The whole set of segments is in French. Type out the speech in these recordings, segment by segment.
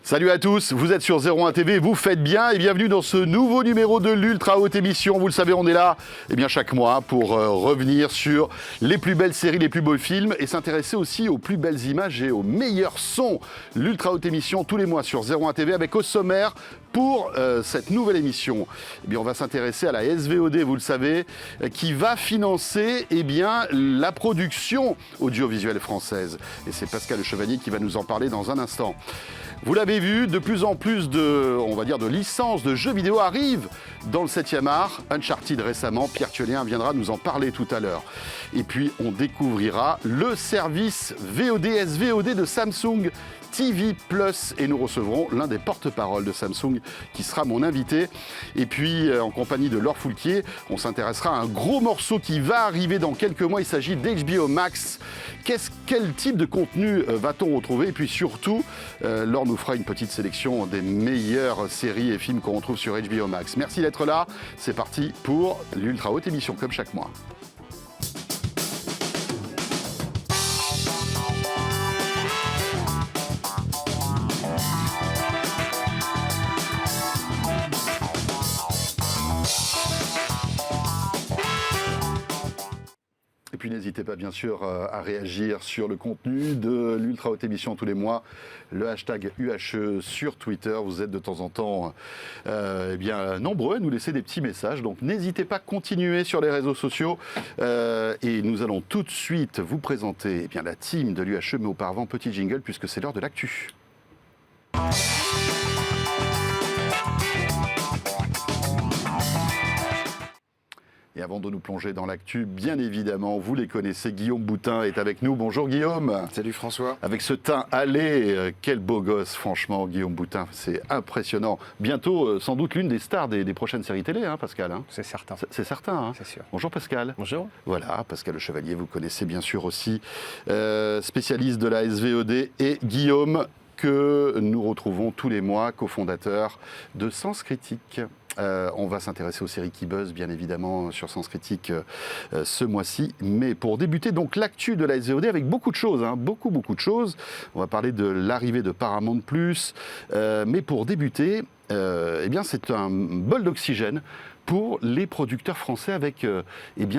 Salut à tous, vous êtes sur 01 TV, vous faites bien et bienvenue dans ce nouveau numéro de l'Ultra Haute Émission. Vous le savez, on est là chaque mois pour revenir sur les plus belles séries, les plus beaux films et s'intéresser aussi aux plus belles images et aux meilleurs sons. L'Ultra Haute Émission tous les mois sur 01 TV avec au sommaire pour cette nouvelle émission. On va s'intéresser à la SVOD, vous le savez, qui va financer la production audiovisuelle française. Et c'est Pascal Le Chevalier qui va nous en parler dans un instant. Vous l'avez vu, de plus en plus de licences de jeux vidéo arrivent dans le 7e art. Uncharted récemment, Pierre Thiolien viendra nous en parler tout à l'heure. Et puis on découvrira le service VOD, SVOD de Samsung TV Plus et nous recevrons l'un des porte-paroles de Samsung qui sera mon invité. Et puis en compagnie de Laure Foulquier, on s'intéressera à un gros morceau qui va arriver dans quelques mois. Il s'agit d'HBO Max. Quel type de contenu va-t-on retrouver? Et puis surtout, Laure nous fera une petite sélection des meilleures séries et films qu'on retrouve sur HBO Max. Merci d'être là. C'est parti pour l'Ultra Haute Émission comme chaque mois. Et puis n'hésitez pas bien sûr à réagir sur le contenu de l'Ultra Haute Émission tous les mois. Le hashtag UHE sur Twitter. Vous êtes de temps en temps nombreux à nous laisser des petits messages. Donc n'hésitez pas à continuer sur les réseaux sociaux. Et nous allons tout de suite vous présenter la team de l'UHE. Mais auparavant, petit jingle puisque c'est l'heure de l'actu. Et avant de nous plonger dans l'actu, bien évidemment, vous les connaissez, Guillaume Boutin est avec nous. Bonjour Guillaume. Salut François. Avec ce teint allé, quel beau gosse franchement Guillaume Boutin, c'est impressionnant. Bientôt sans doute l'une des stars des prochaines séries télé, Pascal. C'est certain. C'est certain. C'est sûr. Bonjour Pascal. Bonjour. Voilà, Pascal Le Chevalier, vous connaissez bien sûr aussi, spécialiste de la SVOD, et Guillaume que nous retrouvons tous les mois, cofondateur de Sens Critique. On va s'intéresser aux séries qui buzzent, bien évidemment, sur Sens Critique ce mois-ci. Mais pour débuter, donc, l'actu de la SVOD avec beaucoup de choses, beaucoup de choses. On va parler de l'arrivée de Paramount+. Mais pour débuter, c'est un bol d'oxygène pour les producteurs français avec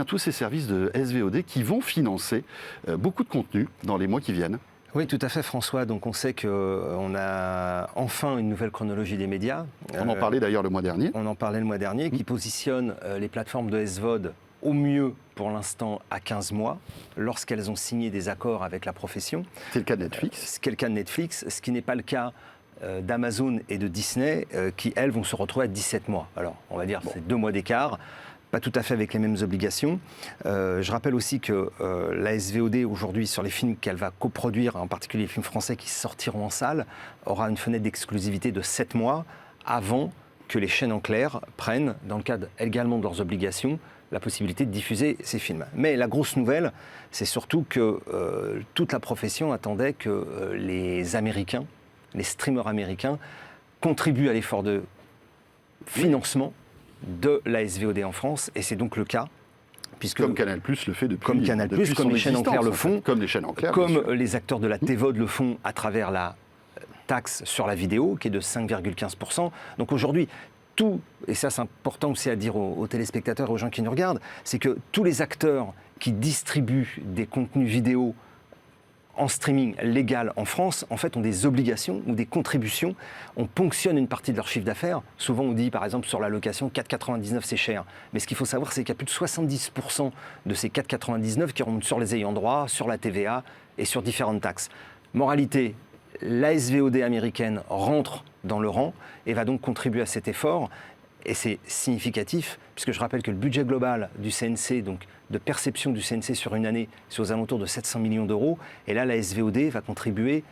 tous ces services de SVOD qui vont financer beaucoup de contenu dans les mois qui viennent. Oui, tout à fait, François. Donc, on sait qu'on a enfin une nouvelle chronologie des médias. On en parlait d'ailleurs le mois dernier. On en parlait le mois dernier, qui positionne les plateformes de SVOD au mieux, pour l'instant, à 15 mois, lorsqu'elles ont signé des accords avec la profession. C'est le cas de Netflix. Ce qui est le cas de Netflix, ce qui n'est pas le cas d'Amazon et de Disney, qui, elles, vont se retrouver à 17 mois. Alors, on va dire, c'est 2 mois d'écart. Pas tout à fait avec les mêmes obligations. Je rappelle aussi que la SVOD, aujourd'hui, sur les films qu'elle va coproduire, en particulier les films français qui sortiront en salle, aura une fenêtre d'exclusivité de 7 mois avant que les chaînes en clair prennent, dans le cadre également de leurs obligations, la possibilité de diffuser ces films. Mais la grosse nouvelle, c'est surtout que toute la profession attendait que les Américains, les streamers américains, contribuent à l'effort de financement de la SVOD en France, et c'est donc le cas. Puisque, comme Canal+ le fait depuis. Comme Canal+, comme les chaînes en clair le font. Comme les chaînes en clair. Comme les acteurs de la TVOD le font à travers la taxe sur la vidéo, qui est de 5,15%. Donc aujourd'hui, tout, et ça c'est important aussi à dire aux téléspectateurs et aux gens qui nous regardent, c'est que tous les acteurs qui distribuent des contenus vidéo en streaming légal en France, en fait, ont des obligations ou des contributions. On ponctionne une partie de leur chiffre d'affaires. Souvent, on dit, par exemple, sur la location, 4,99 c'est cher. Mais ce qu'il faut savoir, c'est qu'il y a plus de 70% de ces 4,99 qui remontent sur les ayants droit, sur la TVA et sur différentes taxes. Moralité, la SVOD américaine rentre dans le rang et va donc contribuer à cet effort. Et c'est significatif, puisque je rappelle que le budget global du CNC, donc de perception du CNC sur une année, c'est aux alentours de 700 millions d'euros. Et là, la SVOD va contribuer,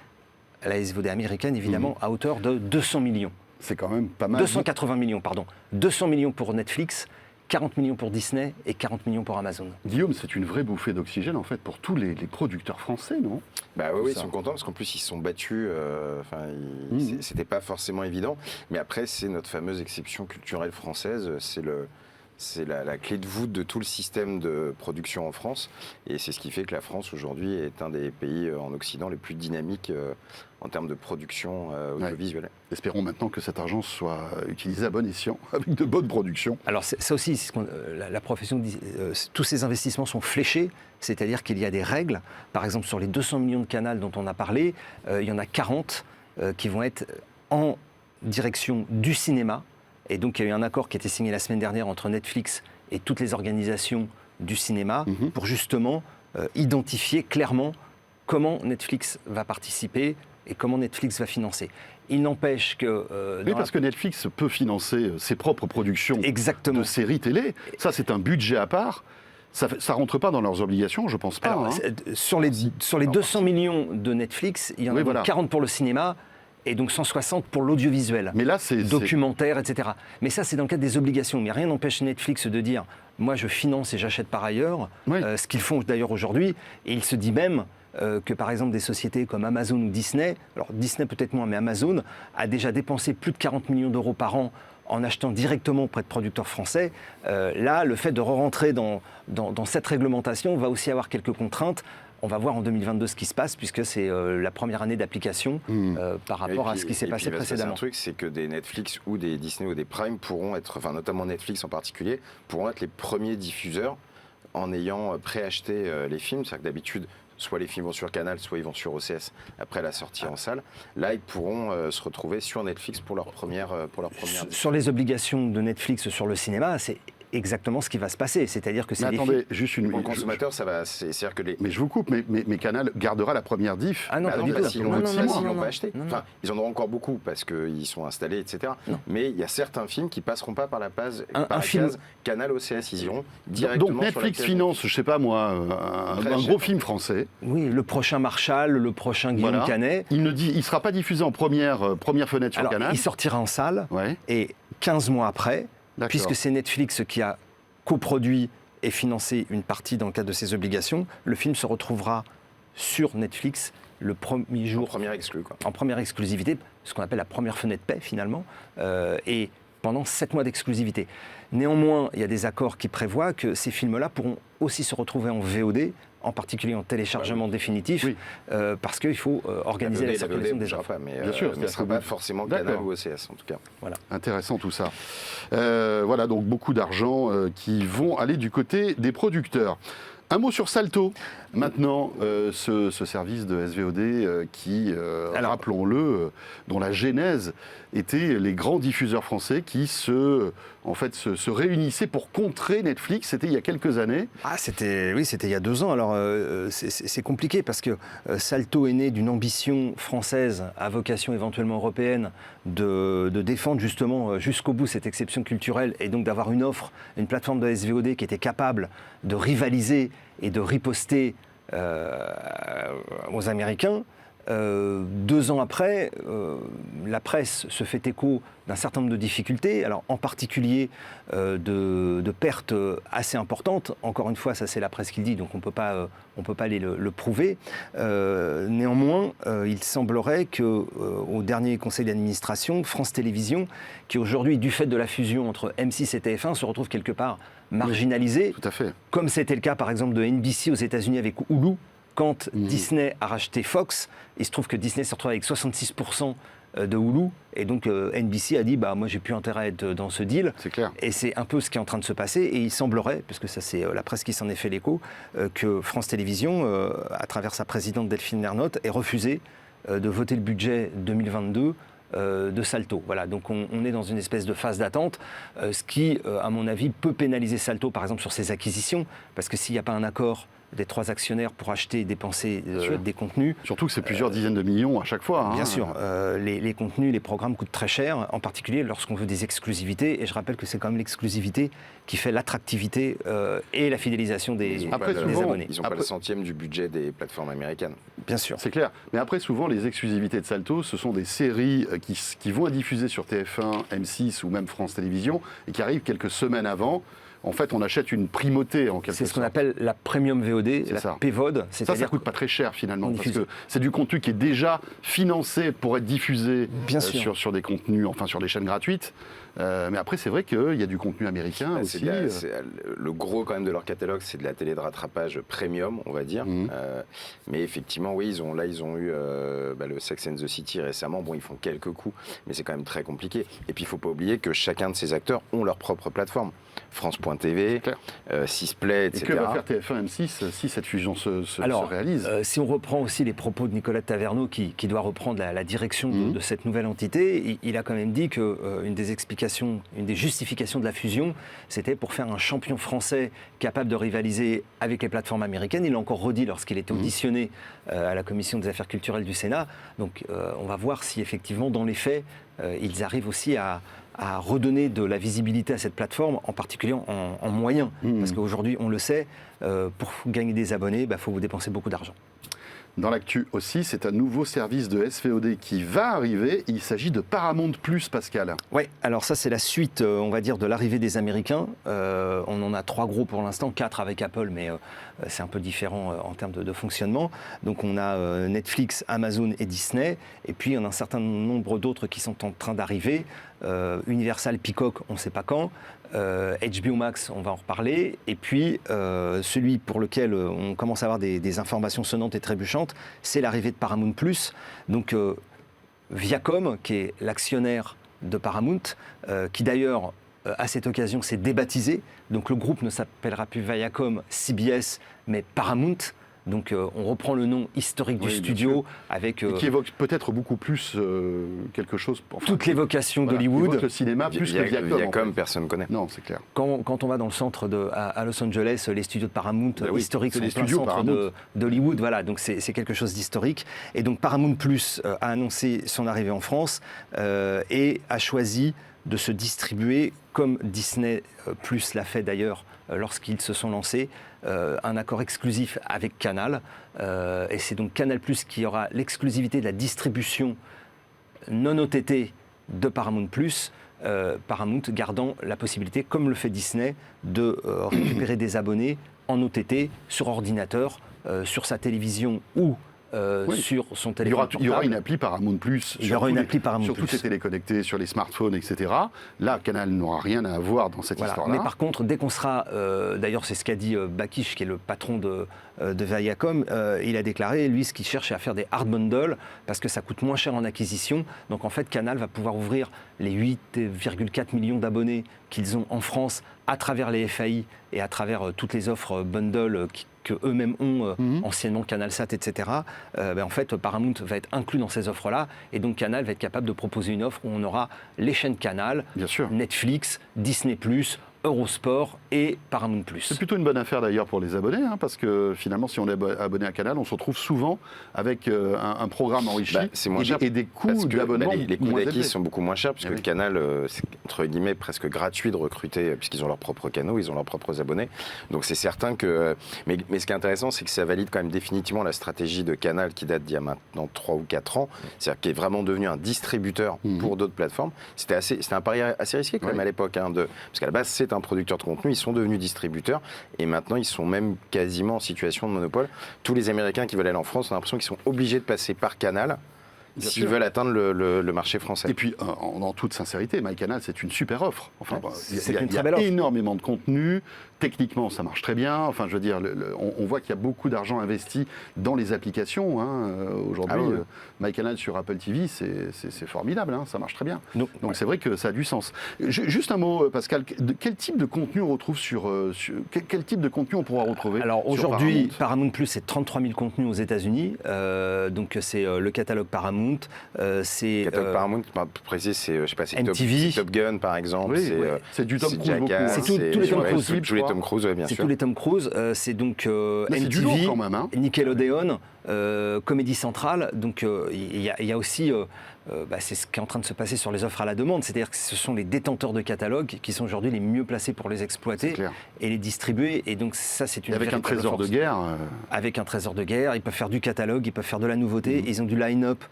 la SVOD américaine évidemment, à hauteur de 200 millions. C'est quand même pas mal. 280 millions, pardon. 200 millions pour Netflix, 40 millions pour Disney et 40 millions pour Amazon. Guillaume, c'est une vraie bouffée d'oxygène en fait pour tous les producteurs français, non? Bah oui, ils sont contents parce qu'en plus ils se sont battus. C'était pas forcément évident. Mais après, c'est notre fameuse exception culturelle française. C'est C'est la clé de voûte de tout le système de production en France. Et c'est ce qui fait que la France, aujourd'hui, est un des pays en Occident les plus dynamiques en termes de production audiovisuelle. Ouais. Espérons maintenant que cet argent soit utilisé à bon escient, avec de bonnes productions. Alors ça aussi, la profession dit, tous ces investissements sont fléchés, c'est-à-dire qu'il y a des règles. Par exemple, sur les 200 millions de canals dont on a parlé, il y en a 40 qui vont être en direction du cinéma. Et donc, il y a eu un accord qui a été signé la semaine dernière entre Netflix et toutes les organisations du cinéma pour justement identifier clairement comment Netflix va participer et comment Netflix va financer. Il n'empêche que... Oui, parce que Netflix peut financer ses propres productions Exactement. de séries télé. Ça, c'est un budget à part. Ça ne rentre pas dans leurs obligations, je pense pas. Alors, sur les 200 millions de Netflix, il y en a donc 40 pour le cinéma, et donc 160 pour l'audiovisuel, mais là, c'est documentaire, etc. Mais ça, c'est dans le cadre des obligations. Mais rien n'empêche Netflix de dire « moi, je finance et j'achète par ailleurs ce qu'ils font d'ailleurs aujourd'hui. Et il se dit même que, par exemple, des sociétés comme Amazon ou Disney, alors Disney peut-être moins, mais Amazon a déjà dépensé plus de 40 millions d'euros par an en achetant directement auprès de producteurs français. Là, le fait de re-rentrer dans cette réglementation va aussi avoir quelques contraintes. On va voir en 2022 ce qui se passe, puisque c'est la première année d'application par rapport à ce qui s'est passé précédemment. Un truc, c'est que des Netflix ou des Disney ou des Prime pourront être, enfin notamment Netflix en particulier, pourront être les premiers diffuseurs en ayant préacheté les films. C'est-à-dire que d'habitude, soit les films vont sur Canal, soit ils vont sur OCS après la sortie en salle. Là, ils pourront se retrouver sur Netflix pour leur première. Sur les obligations de Netflix sur le cinéma, c'est exactement ce qui va se passer, c'est-à-dire que c'est mais attendez, juste une pour le consommateur, ça va, c'est-à-dire que les... Mais je vous coupe, mais Canal gardera la première diff. Ah non, pas du tout. S'ils l'ont pas acheté. Enfin, ils en auront encore beaucoup parce qu'ils sont installés, etc. Non. Mais il y a certains films qui passeront pas par la case, case Canal OCS, ils iront directement. Donc Netflix finance, je sais pas moi, un gros film français. Oui, le prochain Marshall, le prochain Guillaume Canet. Il sera pas diffusé en première fenêtre sur Canal. Il sortira en salle et 15 mois après. Puisque c'est Netflix qui a coproduit et financé une partie dans le cadre de ses obligations, le film se retrouvera sur Netflix le premier jour. En première exclusivité, ce qu'on appelle la première fenêtre paix finalement, et pendant 7 mois d'exclusivité. Néanmoins, il y a des accords qui prévoient que ces films-là pourront aussi se retrouver en VOD, en particulier en téléchargement définitif, parce qu'il faut organiser la circulation des offres. Bien sûr, ce ne sera pas forcément Canal ou OCS en tout cas. Voilà. Intéressant tout ça. Voilà, donc beaucoup d'argent qui vont aller du côté des producteurs. Un mot sur Salto. Maintenant, ce service de SVOD qui, rappelons-le, dont la genèse était les grands diffuseurs français qui se réunissaient pour contrer Netflix. C'était il y a quelques années. C'était il y a 2 ans. Alors, c'est compliqué parce que Salto est né d'une ambition française à vocation éventuellement européenne de défendre justement jusqu'au bout cette exception culturelle et donc d'avoir une offre, une plateforme de SVOD qui était capable de rivaliser et de riposter aux Américains. 2 ans après, la presse se fait écho d'un certain nombre de difficultés, alors en particulier de pertes assez importantes. Encore une fois, ça c'est la presse qui le dit, donc on peut pas aller le prouver. Néanmoins, il semblerait qu'au dernier conseil d'administration, France Télévisions, qui aujourd'hui, du fait de la fusion entre M6 et TF1, se retrouve quelque part marginalisé, tout à fait. Comme c'était le cas par exemple de NBC aux États-Unis avec Hulu. Quand Disney a racheté Fox, il se trouve que Disney s'est retrouvé avec 66% de Hulu, et donc NBC a dit moi j'ai plus intérêt à être dans ce deal. C'est clair. Et c'est un peu ce qui est en train de se passer, et il semblerait, parce que ça c'est la presse qui s'en est fait l'écho, que France Télévisions, à travers sa présidente Delphine Lernotte, ait refusé de voter le budget 2022 de Salto. Voilà, donc on est dans une espèce de phase d'attente, ce qui, à mon avis, peut pénaliser Salto, par exemple, sur ses acquisitions, parce que s'il n'y a pas un accord des 3 actionnaires pour acheter et dépenser des contenus. Surtout que c'est plusieurs dizaines de millions à chaque fois. Bien sûr. Les contenus, les programmes coûtent très cher, en particulier lorsqu'on veut des exclusivités. Et je rappelle que c'est quand même l'exclusivité qui fait l'attractivité et la fidélisation des abonnés. Ils n'ont pas le centième du budget des plateformes américaines. Bien sûr. C'est clair. Mais après, souvent, les exclusivités de Salto, ce sont des séries qui vont être diffusées sur TF1, M6 ou même France Télévisions et qui arrivent quelques semaines avant. en fait, on achète une primauté en quelque sorte. C'est ce qu'on appelle la Premium VOD, C'est ça. PVOD. Ça coûte pas très cher finalement, on parce diffuse. que c'est du contenu qui est déjà financé pour être diffusé Bien sûr. sur des contenus, enfin sur des chaînes gratuites. Mais après, c'est vrai qu'il y a du contenu américain aussi. Le gros quand même de leur catalogue, c'est de la télé de rattrapage premium, on va dire. Mais effectivement, oui, ils ont eu le Sex and the City récemment. Bon, ils font quelques coups, mais c'est quand même très compliqué. Et puis, il ne faut pas oublier que chacun de ces acteurs ont leur propre plateforme. France.tv, Sisplay, etc. Et que va faire TF1 M6 si cette fusion se réalise? Si on reprend aussi les propos de Nicolas Taverneau, qui doit reprendre la direction de cette nouvelle entité, il a quand même dit qu'une des explications, une des justifications de la fusion, c'était pour faire un champion français capable de rivaliser avec les plateformes américaines. Il l'a encore redit lorsqu'il était auditionné à la Commission des affaires culturelles du Sénat. Donc on va voir si effectivement, dans les faits, ils arrivent aussi à redonner de la visibilité à cette plateforme, en particulier en moyens. Parce qu'aujourd'hui, on le sait, pour gagner des abonnés, il faut vous dépenser beaucoup d'argent. Dans l'actu aussi, c'est un nouveau service de SVOD qui va arriver. Il s'agit de Paramount+, Pascal. Oui, alors ça c'est la suite, on va dire, de l'arrivée des Américains. On en a 3 gros pour l'instant, 4 avec Apple, mais c'est un peu différent en termes de fonctionnement. Donc on a Netflix, Amazon et Disney, et puis on a un certain nombre d'autres qui sont en train d'arriver. Universal, Peacock, on ne sait pas quand. HBO Max, on va en reparler. Et puis, celui pour lequel on commence à avoir des informations sonnantes et trébuchantes, c'est l'arrivée de Paramount+. Donc, Viacom, qui est l'actionnaire de Paramount, qui d'ailleurs, à cette occasion, s'est débaptisé. Donc, le groupe ne s'appellera plus Viacom CBS, mais Paramount. Donc on reprend le nom historique du studio avec... Et qui évoque peut-être beaucoup plus quelque chose... toutes les vocations d'Hollywood. Évoque le cinéma plus que Viacom. Viacom, personne ne connaît. Non, c'est clair. Quand on va dans le centre à Los Angeles, les studios de Paramount historiques sont les plein studios centre d'Hollywood. Voilà, donc c'est quelque chose d'historique. Et donc Paramount Plus a annoncé son arrivée en France et a choisi de se distribuer, comme Disney Plus l'a fait d'ailleurs lorsqu'ils se sont lancés, un accord exclusif avec Canal. Et c'est donc Canal Plus qui aura l'exclusivité de la distribution non OTT de Paramount Plus. Paramount gardant la possibilité, comme le fait Disney, de récupérer des abonnés en OTT sur ordinateur, sur sa télévision ou sur son téléphone portable. Il y aura une appli Paramount+. Il y aura une appli Paramount+. Sur toutes les téléconnectées, sur les smartphones, etc. Là, Canal n'aura rien à voir dans cette histoire-là. Mais par contre, dès qu'on sera... D'ailleurs, c'est ce qu'a dit Bakish, qui est le patron de Viacom. Il a déclaré, lui, ce qu'il cherche, c'est à faire des hard bundles, parce que ça coûte moins cher en acquisition. Donc, en fait, Canal va pouvoir ouvrir les 8,4 millions d'abonnés qu'ils ont en France à travers les FAI et à travers toutes les offres bundles qu'eux-mêmes ont, anciennement CanalSat, etc. En fait, Paramount va être inclus dans ces offres-là, et donc Canal va être capable de proposer une offre où on aura les chaînes Canal, Netflix, Disney+, Eurosport et Paramount+. C'est plutôt une bonne affaire d'ailleurs pour les abonnés, parce que finalement, si on est abonné à Canal, on se retrouve souvent avec un programme enrichi et des coûts d'abonnement. Les coûts d'acquis sont beaucoup moins chers, puisque le Canal, c'est entre guillemets presque gratuit de recruter, puisqu'ils ont leurs propres canaux, ils ont leurs propres abonnés. Donc c'est certain que... Mais ce qui est intéressant, c'est que ça valide quand même définitivement la stratégie de Canal qui date d'il y a maintenant 3 ou 4 ans, c'est-à-dire qui est vraiment devenu un distributeur pour d'autres plateformes. C'était un pari assez risqué quand même à l'époque, parce qu'à la base, c'est un producteur de contenu, ils sont devenus distributeurs et maintenant ils sont même quasiment en situation de monopole. Tous les Américains qui veulent aller en France ont l'impression qu'ils sont obligés de passer par Canal s'ils veulent atteindre le marché français. Et puis, en toute sincérité, MyCanal, c'est une super offre. Enfin, c'est une très très belle offre. Énormément de contenu. Techniquement, ça marche très bien. Enfin, je veux dire, on voit qu'il y a beaucoup d'argent investi dans les applications. Aujourd'hui, MyCanal sur Apple TV, c'est formidable. Ça marche très bien. Donc, c'est vrai que ça a du sens. Juste un mot, Pascal. Quel type de contenu on retrouve quel type de contenu on pourra retrouver? Alors aujourd'hui, Paramount+, c'est 33 000 contenus aux États-Unis. Donc c'est le catalogue Paramount. Le catalogue Paramount, pour préciser, c'est MTV, Top Gun par exemple. C'est du Tom Cruise beaucoup. C'est tous les Tom Cruise. Tous les Tom Cruise, bien sûr. C'est tous les Tom Cruise. C'est donc MTV, quand même, Nickelodeon, Comédie Centrale. Donc il y a aussi... c'est ce qui est en train de se passer sur les offres à la demande, c'est-à-dire que ce sont les détenteurs de catalogue qui sont aujourd'hui les mieux placés pour les exploiter et les distribuer, et donc ça c'est une avec un trésor force. de guerre. Avec un trésor de guerre, ils peuvent faire du catalogue, ils peuvent faire de la nouveauté, ils ont du line-up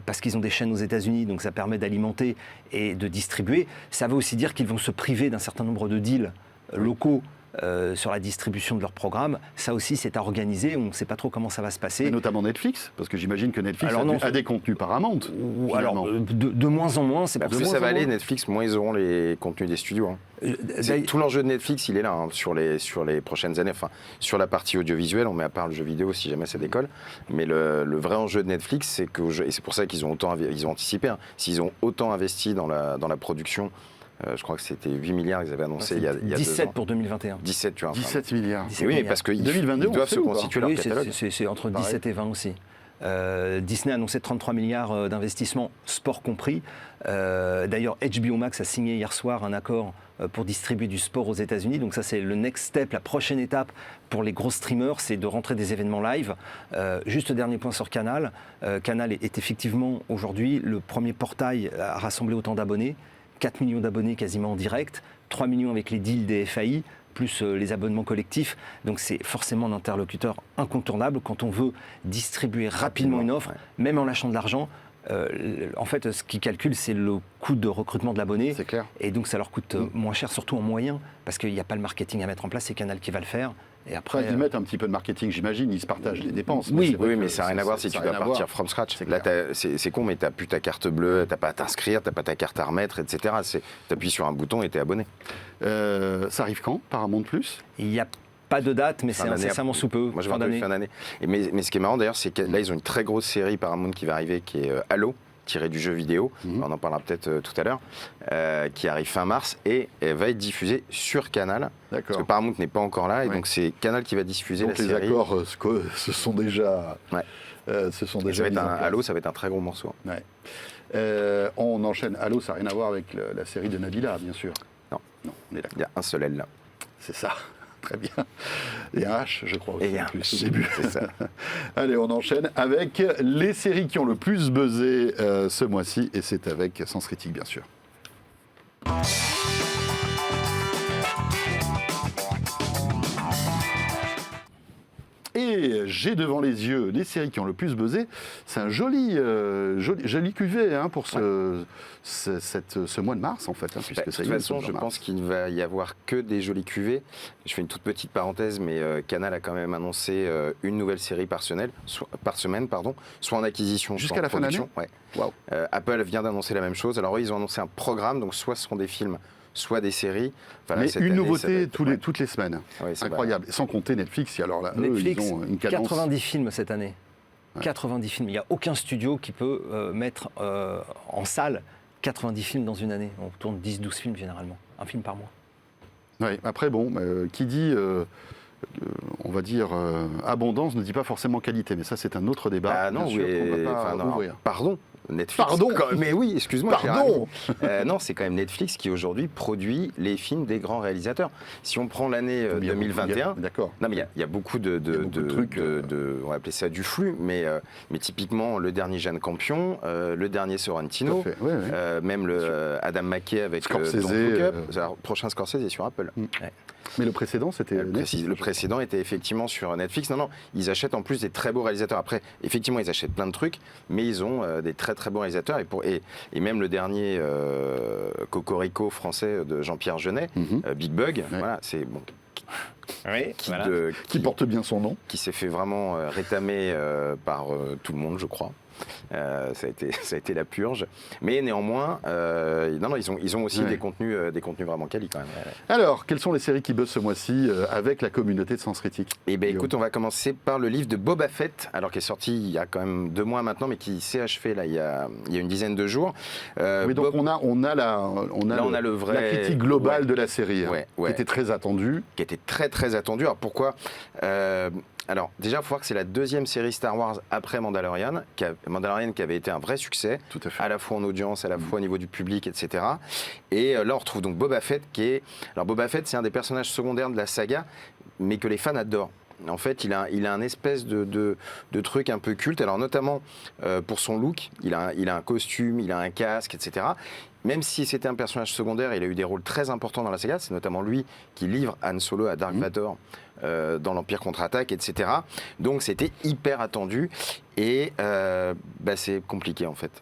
parce qu'ils ont des chaînes aux États-Unis, donc ça permet d'alimenter et de distribuer. Ça veut aussi dire qu'ils vont se priver d'un certain nombre de deals locaux sur la distribution de leurs programmes. Ça aussi, c'est à organiser. On ne sait pas trop comment ça va se passer. Et notamment Netflix, parce que j'imagine que Netflix Alors a des contenus Paramount. Alors, de moins en moins, c'est pour Plus ça va aller, Netflix, moins ils auront les contenus des studios. Tout l'enjeu de Netflix, il est là, sur les prochaines années. Enfin, sur la partie audiovisuelle, on met à part le jeu vidéo si jamais ça décolle. Mais le vrai enjeu de Netflix, c'est que, et c'est pour ça qu'ils ont anticipé, hein, s'ils ont autant investi dans la production. Je crois que c'était 8 milliards qu'ils avaient annoncé il y a 17 2 ans. pour 2021. 17, tu vois. 17 milliards. 17 oui, mais milliards. parce qu'ils 2022, doivent se constituer leur Oui, catalogue. c'est entre 17 et 20 aussi. Disney a annoncé 33 milliards d'investissements, sport compris. D'ailleurs, HBO Max a signé hier soir un accord pour distribuer du sport aux États-Unis. Donc ça, c'est le next step, la prochaine étape pour les gros streamers, c'est de rentrer des événements live. Juste dernier point sur Canal. Canal est effectivement aujourd'hui le premier portail à rassembler autant d'abonnés. 4 millions d'abonnés quasiment en direct, 3 millions avec les deals des FAI, plus les abonnements collectifs. Donc c'est forcément un interlocuteur incontournable quand on veut distribuer rapidement une offre, même en lâchant de l'argent. En fait, ce qu'ils calculent, c'est le coût de recrutement de l'abonné. C'est clair. Et donc ça leur coûte moins cher, surtout en moyen, parce qu'il n'y a pas le marketing à mettre en place, c'est Canal qui va le faire. Et après, Ils mettent un petit peu de marketing, j'imagine, ils se partagent les dépenses. Oui, mais ça n'a rien à voir si tu dois partir from scratch. Là, c'est con, mais tu n'as plus ta carte bleue, tu n'as pas à t'inscrire, tu n'as pas ta carte à remettre, etc. Tu appuies sur un bouton et tu es abonné. Ça arrive quand, Paramount Plus ? il n'y a pas de date, mais c'est incessamment sous peu. Moi, je vais fin d'année. Mais ce qui est marrant d'ailleurs, c'est que là, ils ont une très grosse série Paramount qui va arriver, qui est Halo, tirée du jeu vidéo. On en parlera peut-être tout à l'heure, qui arrive fin mars et elle va être diffusée sur Canal. D'accord. Parce que Paramount n'est pas encore là, et donc c'est Canal qui va diffuser donc la série. Donc les accords se sont déjà. Ouais. Halo, ça va être un très gros morceau. Ouais. On enchaîne. Halo, ça n'a rien à voir avec la série de Nabila, bien sûr. Non, on est d'accord. Il y a un seul L là. C'est ça. Très bien. Et un H, je crois. Aussi, et un plus, H, au début. c'est ça. Allez, on enchaîne avec les séries qui ont le plus buzzé ce mois-ci, et c'est avec Sens Critique, bien sûr. Et j'ai devant les yeux les séries qui ont le plus buzzé. C'est un joli cuvée pour ce mois de mars, en fait. Puisque de toute façon, je pense qu'il ne va y avoir que des jolies cuvées. Je fais une toute petite parenthèse, mais Canal a quand même annoncé une nouvelle série par semaine, soit en acquisition, jusqu'à la fin de l'année. Ouais. Wow. Apple vient d'annoncer la même chose. Alors eux, ils ont annoncé un programme, donc soit ce seront des films, soit des séries. Enfin, mais une nouveauté toutes les semaines. Ouais, incroyable. Sans compter Netflix. Alors là, Netflix, ils ont une cadence. 90 films cette année. Ouais. 90 films. Il n'y a aucun studio qui peut mettre en salle 90 films dans une année. On tourne 10-12 films généralement. Un film par mois. Oui, après, qui dit... on va dire abondance ne dit pas forcément qualité, mais ça c'est un autre débat. Ah non, pardon, Netflix. Pardon. Mais oui, excuse-moi. Pardon. Non, c'est quand même Netflix qui aujourd'hui produit les films des grands réalisateurs. Si on prend l'année 2021, d'accord. Non, mais il y a beaucoup de trucs, on va appeler ça du flux, mais typiquement le dernier Jeanne Campion, le dernier Sorrentino, même le Adam McKay avec Scorsese. Le prochain Scorsese est sur Apple. Ouais. Mais le précédent, c'était le précédent était effectivement sur Netflix. Non, ils achètent en plus des très beaux réalisateurs. Après, effectivement, ils achètent plein de trucs, mais ils ont des très très beaux réalisateurs. Et même le dernier Cocorico français de Jean-Pierre Jeunet, Big Bug, voilà, c'est bon. Qui porte bien son nom. Qui s'est fait vraiment rétamer par tout le monde, je crois. Ça a été la purge, mais néanmoins, ils ont aussi des contenus vraiment quali quand même. Alors, quelles sont les séries qui buzzent ce mois-ci avec la communauté de Sens Critique ? Eh bien, écoute, on va commencer par le livre de Boba Fett, alors qui est sorti il y a quand même 2 mois maintenant, mais qui s'est achevé là il y a une dizaine de jours. Oui, donc on a la critique globale de la série, qui était très attendue. Qui était très très attendue. Alors pourquoi Alors, déjà, il faut voir que c'est la 2e série Star Wars après Mandalorian qui avait été un vrai succès, tout à fait. À la fois en audience, à la fois au niveau du public, etc. Et là, on retrouve donc Boba Fett Alors, Boba Fett, c'est un des personnages secondaires de la saga, mais que les fans adorent. En fait, il a un espèce de truc un peu culte, alors notamment pour son look, il a un costume, il a un casque, etc. Même si c'était un personnage secondaire, il a eu des rôles très importants dans la saga, c'est notamment lui qui livre Han Solo à Dark Vador dans l'Empire contre-attaque, etc. Donc c'était hyper attendu et c'est compliqué en fait.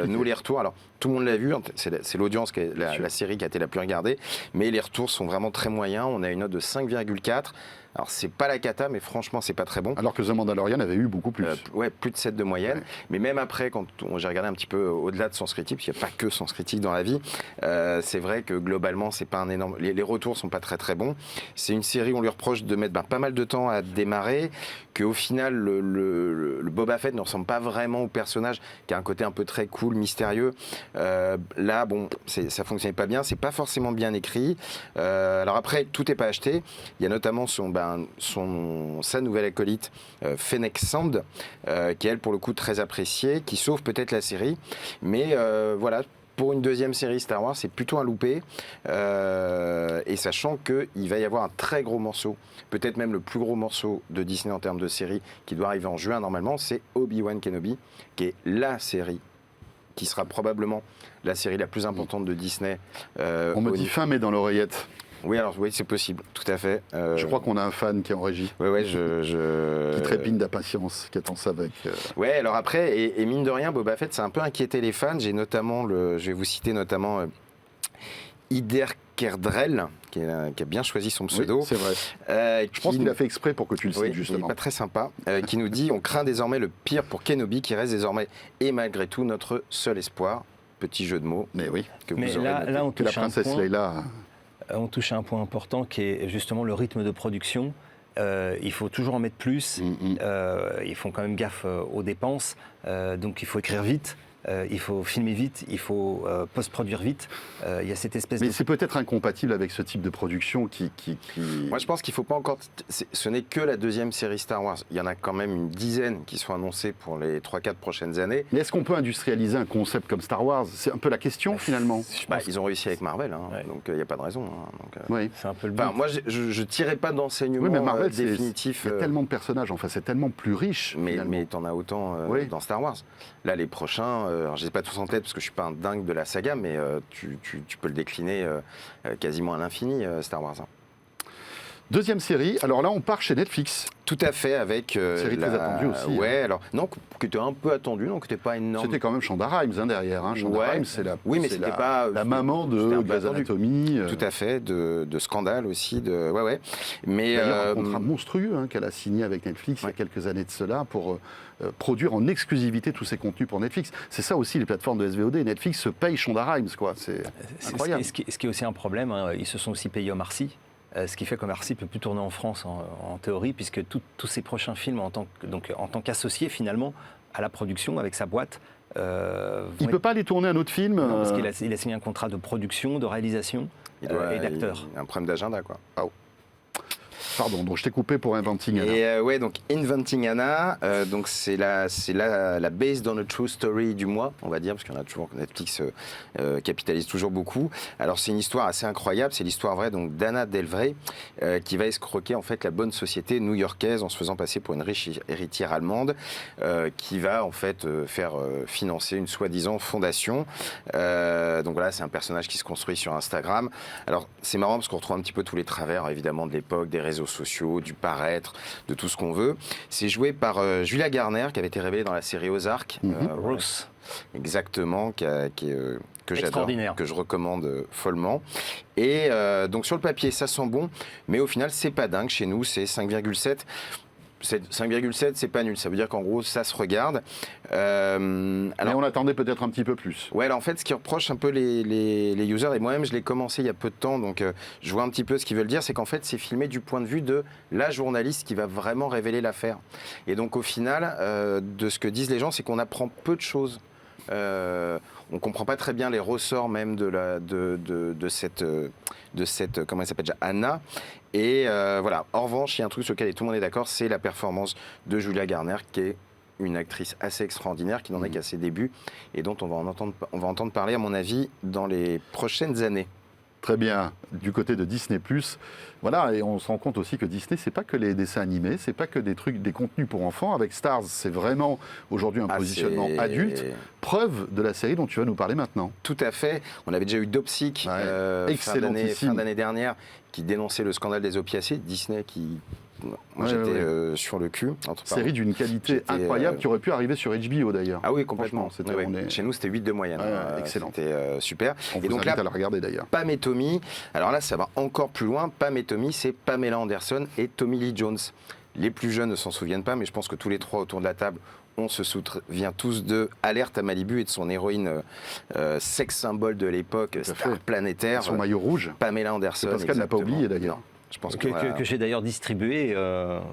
Nous les retours, alors tout le monde l'a vu, c'est l'audience, la série qui a été la plus regardée, mais les retours sont vraiment très moyens. On a une note de 5,4. Alors, c'est pas la cata, mais franchement, c'est pas très bon. Alors que The Mandalorian avait eu beaucoup plus. Ouais, plus de 7 de moyenne. Ouais. Mais même après, quand j'ai regardé un petit peu au-delà de Sens Critique, parce qu'il n'y a pas que Sens Critique dans la vie, c'est vrai que globalement, c'est pas un énorme. Les retours sont pas très très bons. C'est une série où on lui reproche de mettre pas mal de temps à démarrer, qu'au final, le Boba Fett ne ressemble pas vraiment au personnage, qui a un côté un peu très cool, mystérieux. Là, bon, ça fonctionnait pas bien. C'est pas forcément bien écrit. Alors après, tout n'est pas acheté. Il y a notamment sa nouvelle acolyte Fennec Sand, qui est elle pour le coup très appréciée, qui sauve peut-être la série, mais voilà, pour une deuxième série Star Wars c'est plutôt un loupé, et sachant qu'il va y avoir un très gros morceau, peut-être même le plus gros morceau de Disney en termes de série, qui doit arriver en juin normalement, c'est Obi-Wan Kenobi, qui est la série qui sera probablement la série la plus importante de Disney. On me dit fin mai dans l'oreillette. Oui, alors oui, c'est possible, tout à fait. Je crois qu'on a un fan qui est en régie. Oui, qui trépigne d'impatience, qui attend ça avec. Oui, alors après, et mine de rien, Boba Fett, ça a un peu inquiété les fans. J'ai notamment, je vais vous citer notamment Ider Kerdrel, qui a bien choisi son pseudo. Oui, c'est vrai. Je pense qu'il a fait exprès pour que tu le cites, justement. Il n'est pas très sympa. Qui nous dit « On craint désormais le pire pour Kenobi, qui reste désormais, et malgré tout, notre seul espoir. » Petit jeu de mots. Mais oui. Que mais là, on touche la princesse Leïla. On touche à un point important qui est justement le rythme de production. Il faut toujours en mettre plus. Ils font quand même gaffe aux dépenses. Donc il faut écrire vite. Il faut filmer vite, il faut post-produire vite. Il y a cette espèce Mais c'est peut-être incompatible avec ce type de production qui... Moi, je pense qu'il ne faut pas encore... Ce n'est que la deuxième série Star Wars. Il y en a quand même une dizaine qui sont annoncées pour les 3-4 prochaines années. Mais est-ce qu'on peut industrialiser un concept comme Star Wars? C'est un peu la question, finalement. Ils ont réussi avec Marvel, donc il n'y a pas de raison. Oui. C'est un peu le but. Moi, je ne tirerai pas d'enseignement définitif. Il y a tellement de personnages, c'est tellement plus riche. Mais tu en as autant dans Star Wars. Là, les prochains... alors, je ne les ai pas tous en tête parce que je ne suis pas un dingue de la saga, mais tu peux le décliner quasiment à l'infini, Star Wars. Deuxième série, alors là on part chez Netflix. Tout à fait, avec... série très attendue aussi. Ouais, alors, non, qui était un peu attendue, donc qui n'était pas énorme. C'était quand même Shonda Rhimes derrière. Shonda Rhimes, c'est la, oui, mais c'était pas la maman de Grey's Anatomy. Tout à fait, de Scandale aussi. Ouais. Mais un contrat monstrueux qu'elle a signé avec Netflix il y a quelques années de cela pour produire en exclusivité tous ses contenus pour Netflix. C'est ça aussi les plateformes de SVOD. Netflix se paye Shonda Rhimes, quoi. C'est incroyable. Ce qui est aussi un problème, ils se sont aussi payés Omar Sy. Ce qui fait qu'Omar Sy ne peut plus tourner en France en théorie, puisque tous ses prochains films, en tant qu'associé finalement à la production avec sa boîte... il ne peut pas aller tourner un autre film Non, parce qu'il a signé un contrat de production, de réalisation et d'acteur. Il a un problème d'agenda, quoi. Oh. Pardon, donc je t'ai coupé pour Inventing Anna. Et donc Inventing Anna, donc c'est la based on a true story du mois, on va dire, parce qu'il y en a toujours, Netflix capitalise toujours beaucoup. Alors c'est une histoire assez incroyable, c'est l'histoire vraie donc d'Anna Delvey, qui va escroquer en fait la bonne société new-yorkaise en se faisant passer pour une riche héritière allemande, qui va en fait faire financer une soi-disant fondation. Donc voilà, c'est un personnage qui se construit sur Instagram. Alors c'est marrant parce qu'on retrouve un petit peu tous les travers évidemment de l'époque, des réseaux sociaux, du paraître, de tout ce qu'on veut. C'est joué par Julia Garner, qui avait été révélée dans la série Ozark. Bruce. Exactement, que j'adore, que je recommande follement. Et donc sur le papier, ça sent bon, mais au final, c'est pas dingue. Chez nous, c'est 5,7. 5,7, c'est pas nul. Ça veut dire qu'en gros, ça se regarde. Alors, mais on attendait peut-être un petit peu plus. Ouais, alors en fait, ce qui reproche un peu les users, et moi-même, je l'ai commencé il y a peu de temps, donc je vois un petit peu ce qu'ils veulent dire, c'est qu'en fait, c'est filmé du point de vue de la journaliste qui va vraiment révéler l'affaire. Et donc, au final, de ce que disent les gens, c'est qu'on apprend peu de choses. On ne comprend pas très bien les ressorts même de cette comment elle s'appelle déjà, Anna. Et voilà. En revanche, il y a un truc sur lequel tout le monde est d'accord, c'est la performance de Julia Garner, qui est une actrice assez extraordinaire, qui n'en est qu'à ses débuts et dont on va entendre parler, à mon avis, dans les prochaines années. Très bien, du côté de Disney+. Voilà, et on se rend compte aussi que Disney, c'est pas que les dessins animés, c'est pas que des contenus pour enfants. Avec Stars, c'est vraiment aujourd'hui un positionnement adulte. Preuve de la série dont tu vas nous parler maintenant. Tout à fait. On avait déjà eu Dopsic, fin d'année dernière, qui dénonçait le scandale des opiacés. Disney qui Moi, j'étais sur le cul. Série d'une qualité incroyable qui aurait pu arriver sur HBO d'ailleurs. Ah oui, complètement. C'était, Chez nous, c'était 8 de moyenne. Excellent. C'était super. On vous invite à la regarder d'ailleurs. Pam et Tommy. Alors là, ça va encore plus loin. Pam et Tommy, c'est Pamela Anderson et Tommy Lee Jones. Les plus jeunes ne s'en souviennent pas, mais je pense que tous les trois autour de la table, on se souvient tous de Alerte à Malibu et de son héroïne sex symbole de l'époque, star planétaire. Son maillot rouge. Pamela Anderson. Pascal n'a pas oublié d'ailleurs. Je pense que j'ai d'ailleurs distribué.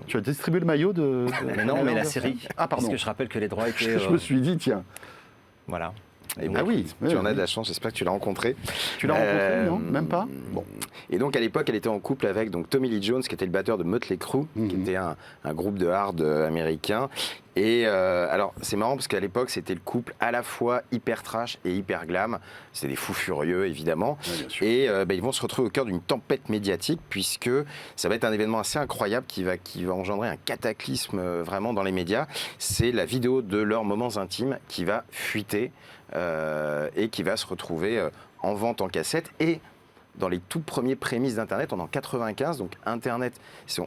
Tu as distribué le maillot de... Mais non, mais la série. Ah, pardon. Parce que je rappelle que les droits étaient... Je me suis dit, tiens. Voilà. Tu en as de la chance, j'espère que tu l'as rencontré. Tu l'as rencontré, non? Même pas? Bon. Et donc à l'époque, elle était en couple avec Tommy Lee Jones, qui était le batteur de Mötley Crüe, qui était un groupe de hard américain. Et alors c'est marrant parce qu'à l'époque, c'était le couple à la fois hyper trash et hyper glam. C'était des fous furieux, évidemment. Ouais, et ils vont se retrouver au cœur d'une tempête médiatique, puisque ça va être un événement assez incroyable qui va engendrer un cataclysme vraiment dans les médias. C'est la vidéo de leurs moments intimes qui va fuiter et qui va se retrouver en vente en cassette et dans les tout premiers prémices d'Internet, on est en 95, donc Internet,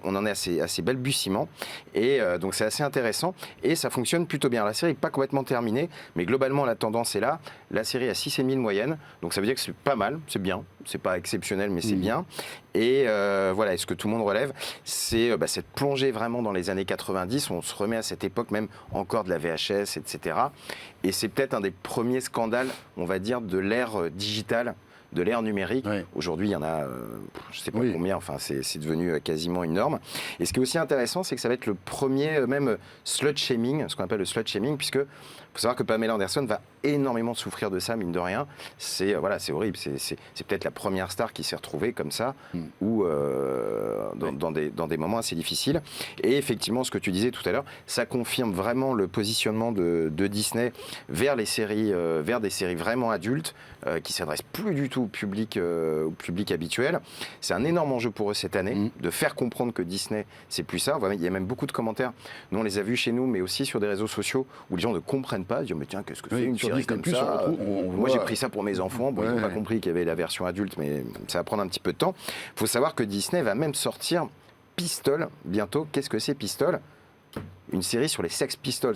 on en est assez balbutiement, et donc c'est assez intéressant, et ça fonctionne plutôt bien. La série n'est pas complètement terminée, mais globalement la tendance est là. La série a 6,5 de moyenne, donc ça veut dire que c'est pas mal, c'est bien, c'est pas exceptionnel, mais c'est bien. Et voilà, et ce que tout le monde relève, c'est cette plongée vraiment dans les années 90, on se remet à cette époque même encore de la VHS, etc. Et c'est peut-être un des premiers scandales, on va dire, de l'ère digitale, de l'ère numérique. Oui. Aujourd'hui, il y en a, je ne sais pas combien, enfin, c'est devenu quasiment une norme. Et ce qui est aussi intéressant, c'est que ça va être le premier même slut-shaming, ce qu'on appelle le slut-shaming, puisque il faut savoir que Pamela Anderson va énormément souffrir de ça, mine de rien. C'est horrible. C'est peut-être la première star qui s'est retrouvée comme ça, ou dans des moments assez difficiles. Et effectivement, ce que tu disais tout à l'heure, ça confirme vraiment le positionnement de Disney vers les séries, vers des séries vraiment adultes, qui s'adressent plus du tout au public habituel. C'est un énorme enjeu pour eux cette année, de faire comprendre que Disney, c'est plus ça. Il y a même beaucoup de commentaires. Nous, on les a vus chez nous, mais aussi sur des réseaux sociaux où les gens ne comprennent pas, dire mais tiens, qu'est-ce que c'est une série comme ça? Moi j'ai pris ça pour mes enfants, ils n'ont pas compris qu'il y avait la version adulte, mais ça va prendre un petit peu de temps. Il faut savoir que Disney va même sortir Pistol bientôt. Qu'est-ce que c'est Pistol? Une série sur les Sex Pistols.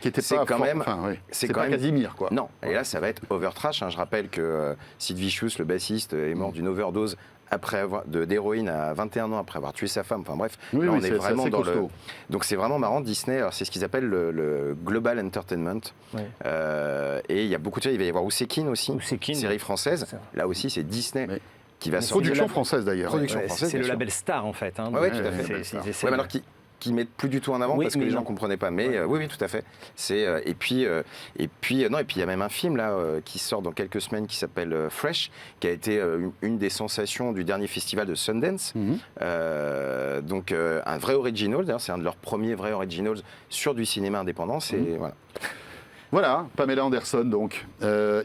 Qui était pas quand même, c'est quand même Casimir, quoi. Non, et là ça va être overtrash. Je rappelle que Sid Vicious, le bassiste, est mort d'une overdose d'héroïne à 21 ans après avoir tué sa femme. Enfin bref, là, on est vraiment dans le... Donc c'est vraiment marrant. Disney, c'est ce qu'ils appellent le Global Entertainment. Et il y a beaucoup de séries. Il va y avoir Ousekin aussi, série française. Là aussi, c'est Disney. Qui va sortir. Production française d'ailleurs. C'est le label Star en fait. Oui, tout à fait. Mais alors qui mettent plus du tout en avant parce que les gens ne comprenaient pas. Mais oui, tout à fait. Et puis il y a même un film là qui sort dans quelques semaines qui s'appelle Fresh, qui a été une des sensations du dernier festival de Sundance. Donc un vrai original. D'ailleurs, c'est un de leurs premiers vrais originals sur du cinéma indépendant. Voilà, Pamela Anderson donc.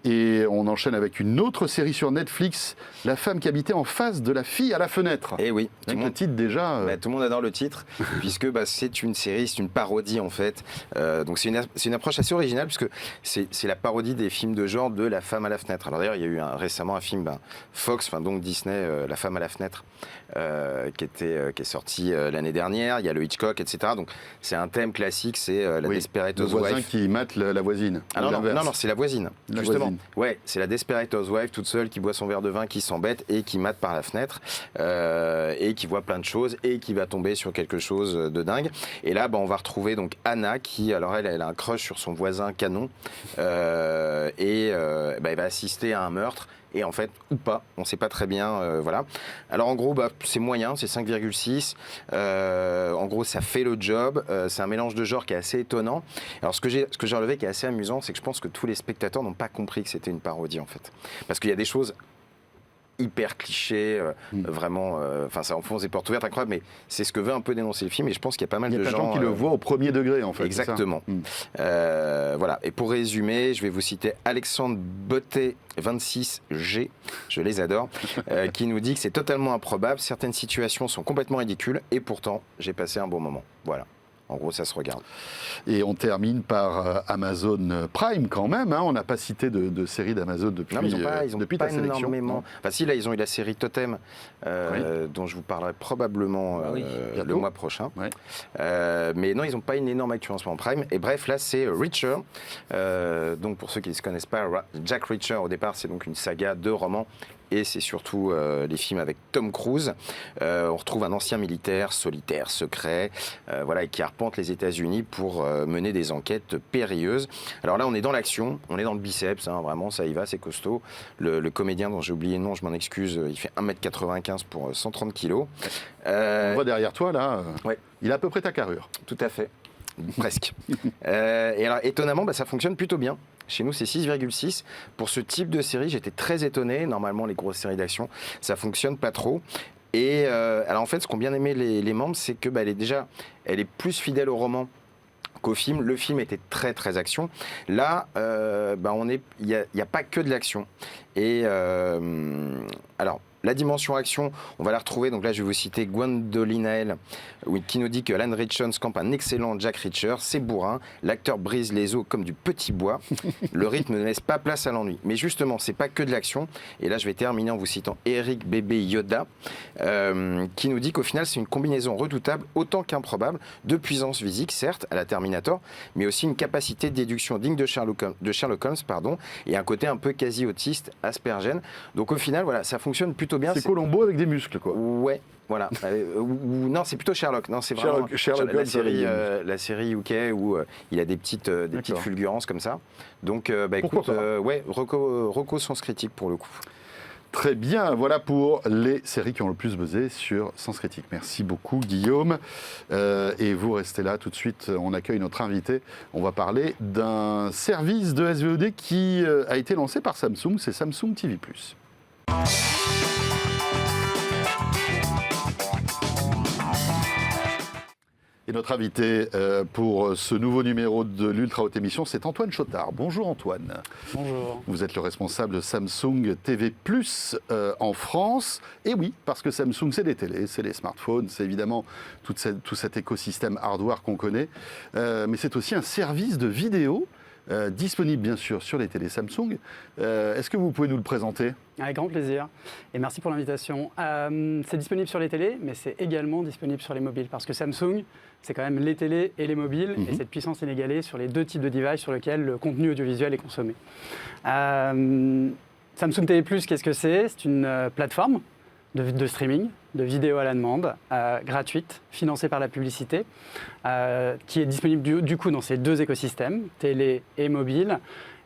Et on enchaîne avec une autre série sur Netflix, La femme qui habitait en face de la fille à la fenêtre. Et oui, le titre déjà. Tout le monde adore le titre, puisque c'est une série, c'est une parodie en fait. Donc c'est une approche assez originale, puisque c'est la parodie des films de genre de La femme à la fenêtre. Alors d'ailleurs, il y a eu récemment un film Fox, donc Disney, La femme à la fenêtre, qui est sorti l'année dernière. Il y a le Hitchcock, etc. Donc c'est un thème classique, c'est la Desperate Housewife. Le voisin qui mate la voisine. Non, c'est la voisine. Justement. Ouais, c'est la Desperate Housewife toute seule qui boit son verre de vin, qui s'embête et qui mate par la fenêtre et qui voit plein de choses et qui va tomber sur quelque chose de dingue. Et là, on va retrouver donc Anna qui, alors elle a un crush sur son voisin canon et elle va assister à un meurtre. Et en fait, ou pas, on ne sait pas très bien, voilà. Alors en gros, c'est moyen, c'est 5,6. En gros, ça fait le job. C'est un mélange de genres qui est assez étonnant. Alors ce que j'ai relevé qui est assez amusant, c'est que je pense que tous les spectateurs n'ont pas compris que c'était une parodie en fait. Parce qu'il y a des choses hyper cliché, vraiment, ça enfonce des portes ouvertes, incroyable, mais c'est ce que veut un peu dénoncer le film, et je pense qu'il y a pas mal de gens qui le voient au premier degré, en fait. Exactement. Voilà. Et pour résumer, je vais vous citer Alexandre Bottet, 26G, je les adore, qui nous dit que c'est totalement improbable, certaines situations sont complètement ridicules, et pourtant, j'ai passé un bon moment. Voilà. En gros, ça se regarde. Et on termine par Amazon Prime quand même. Hein. On n'a pas cité de série d'Amazon depuis, non, ils ont depuis pas ta sélection. Énormément. Enfin, si, là, ils ont eu la série Totem, dont je vous parlerai probablement le mois prochain. Oui. Mais non, ils n'ont pas une énorme actu en ce moment Prime. Et bref, là, c'est Reacher. Donc, pour ceux qui ne se connaissent pas, Jack Reacher, au départ, c'est donc une saga de romans. Et c'est surtout les films avec Tom Cruise. On retrouve un ancien militaire, solitaire, secret, voilà, et qui arpente les États-Unis pour mener des enquêtes périlleuses. Alors là, on est dans l'action, on est dans le biceps, hein, vraiment, ça y va, c'est costaud. Le comédien dont j'ai oublié le nom, je m'en excuse, il fait 1m95 pour 130 kilos. On voit derrière toi, là, ouais. Il a à peu près ta carrure. Tout à fait. Presque. Et alors, étonnamment, ça fonctionne plutôt bien. Chez nous, c'est 6,6. Pour ce type de série, j'étais très étonné. Normalement, les grosses séries d'action, ça fonctionne pas trop. Et alors, en fait, ce qu'ont bien aimé les membres, c'est que elle est plus fidèle au roman qu'au film. Le film était très, très action. Là, il n'y a pas que de l'action. Et alors, la dimension action, on va la retrouver. Donc là, je vais vous citer Gwendoline Hale, qui nous dit que Alan Ritchson campe un excellent Jack Reacher. C'est bourrin. L'acteur brise les os comme du petit bois. Le rythme ne laisse pas place à l'ennui. Mais justement, c'est pas que de l'action. Et là, je vais terminer en vous citant Eric Bébé Yoda, qui nous dit qu'au final, c'est une combinaison redoutable, autant qu'improbable, de puissance physique, certes, à la Terminator, mais aussi une capacité de déduction digne de Sherlock Holmes, et un côté un peu quasi autiste, Aspergen. Donc au final, voilà, ça fonctionne plutôt bien. C'est Columbo avec des muscles, quoi. Ouais, voilà. Non, c'est plutôt Sherlock. Non, c'est vraiment Sherlock la série UK où il a des petites fulgurances comme ça. Donc, écoute, reco Sens Critique pour le coup. Très bien, voilà pour les séries qui ont le plus buzzé sur Sens Critique. Merci beaucoup Guillaume. Et vous restez là tout de suite, on accueille notre invité. On va parler d'un service de SVOD qui a été lancé par Samsung, c'est Samsung TV+. Et notre invité pour ce nouveau numéro de l'Ultra Haute Émission, c'est Antoine Chotard. Bonjour Antoine. Bonjour. Vous êtes le responsable de Samsung TV+, en France. Et oui, parce que Samsung, c'est les télés, c'est les smartphones, c'est évidemment tout cet écosystème hardware qu'on connaît. Mais c'est aussi un service de vidéo disponible bien sûr sur les télés Samsung. Est-ce que vous pouvez nous le présenter ? Avec grand plaisir et merci pour l'invitation. C'est disponible sur les télés, mais c'est également disponible sur les mobiles parce que Samsung, c'est quand même les télés et les mobiles et cette puissance inégalée sur les deux types de devices sur lesquels le contenu audiovisuel est consommé. Samsung TV+, qu'est-ce que c'est ? C'est une plateforme de streaming, de vidéo à la demande, gratuite, financée par la publicité, qui est disponible du coup dans ces deux écosystèmes, télé et mobile.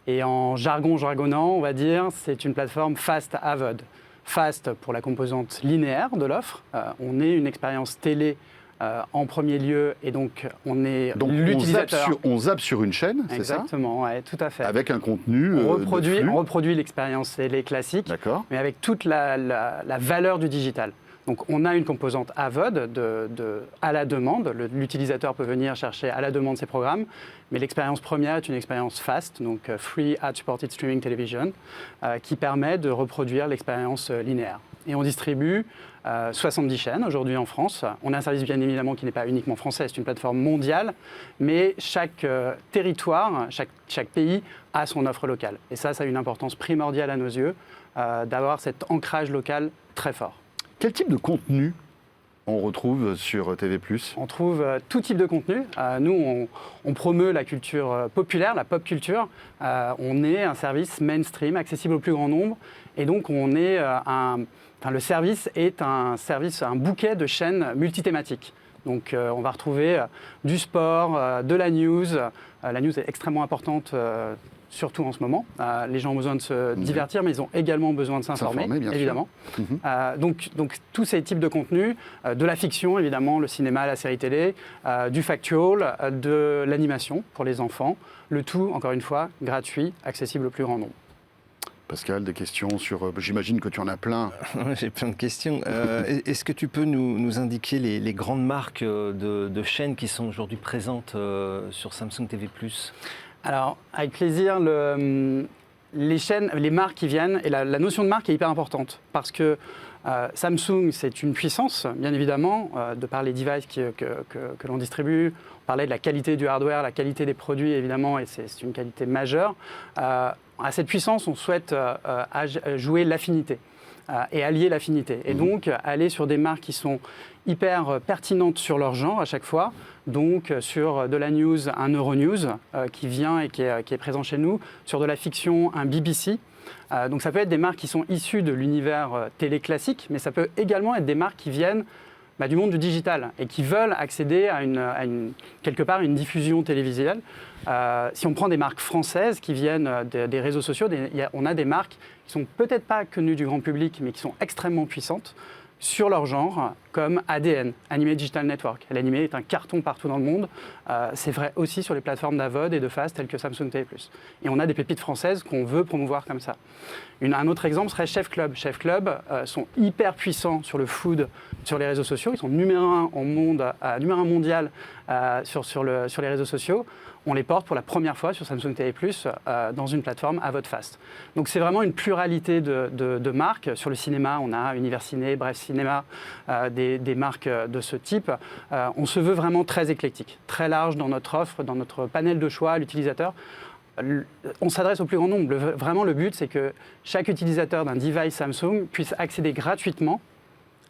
Et en jargonnant, on va dire, c'est une plateforme fast AVOD. Fast pour la composante linéaire de l'offre. On est une expérience télé en premier lieu et donc on est l'utilisateur. On zappe sur une chaîne, c'est ça ? Exactement, ouais, tout à fait. Avec un contenu on reproduit l'expérience télé classique, mais avec toute la valeur du digital. Donc on a une composante AVOD à la demande. L'utilisateur peut venir chercher à la demande ses programmes, mais l'expérience première est une expérience FAST, donc Free Ad Supported Streaming Television, qui permet de reproduire l'expérience linéaire. Et on distribue 70 chaînes aujourd'hui en France. On a un service bien évidemment qui n'est pas uniquement français, c'est une plateforme mondiale, mais chaque territoire, chaque pays a son offre locale. Et ça a une importance primordiale à nos yeux, d'avoir cet ancrage local très fort. Quel type de contenu on retrouve sur TV+? On trouve tout type de contenu. Nous, on promeut la culture populaire, la pop culture. On est un service mainstream, accessible au plus grand nombre. Et donc, le service est un bouquet de chaînes multithématiques. Donc, on va retrouver du sport, de la news. La news est extrêmement importante. Surtout en ce moment. Les gens ont besoin de se divertir, mais ils ont également besoin de s'informer, évidemment. Donc, tous ces types de contenus, de la fiction, évidemment, le cinéma, la série télé, du factual, de l'animation pour les enfants. Le tout, encore une fois, gratuit, accessible au plus grand nombre. Pascal, des questions sur... J'imagine que tu en as plein. J'ai plein de questions. Est-ce que tu peux nous indiquer les grandes marques de chaînes qui sont aujourd'hui présentes sur Samsung TV+? Alors, avec plaisir, les chaînes, les marques qui viennent, et la notion de marque est hyper importante, parce que Samsung, c'est une puissance, bien évidemment, de par les devices que l'on distribue. On parlais de la qualité du hardware, la qualité des produits évidemment, et c'est une qualité majeure. À cette puissance, on souhaite jouer l'affinité et allier l'affinité. Et donc aller sur des marques qui sont hyper pertinentes sur leur genre à chaque fois. Donc sur de la news, un Euronews qui vient et qui est présent chez nous. Sur de la fiction, un BBC. Donc ça peut être des marques qui sont issues de l'univers télé classique, mais ça peut également être des marques qui viennent du monde du digital et qui veulent accéder à quelque part une diffusion télévisuelle. Si on prend des marques françaises qui viennent des réseaux sociaux, on a des marques qui sont peut-être pas connues du grand public, mais qui sont extrêmement puissantes sur leur genre, comme ADN, Animé Digital Network. L'animé est un carton partout dans le monde. C'est vrai aussi sur les plateformes d'AVOD et de FAST telles que Samsung TV+. Et on a des pépites françaises qu'on veut promouvoir comme ça. Un autre exemple serait Chef Club. Chef Club sont hyper puissants sur le food, sur les réseaux sociaux. Ils sont numéro 1 au monde, numéro 1 mondial sur les réseaux sociaux. On les porte pour la première fois sur Samsung TV+, dans une plateforme AVOD FAST. Donc c'est vraiment une pluralité de marques. Sur le cinéma, on a Univers Ciné, Bref Cinéma, des marques de ce type. On se veut vraiment très éclectique, très large dans notre offre, dans notre panel de choix à l'utilisateur. On s'adresse au plus grand nombre. Vraiment, le but, c'est que chaque utilisateur d'un device Samsung puisse accéder gratuitement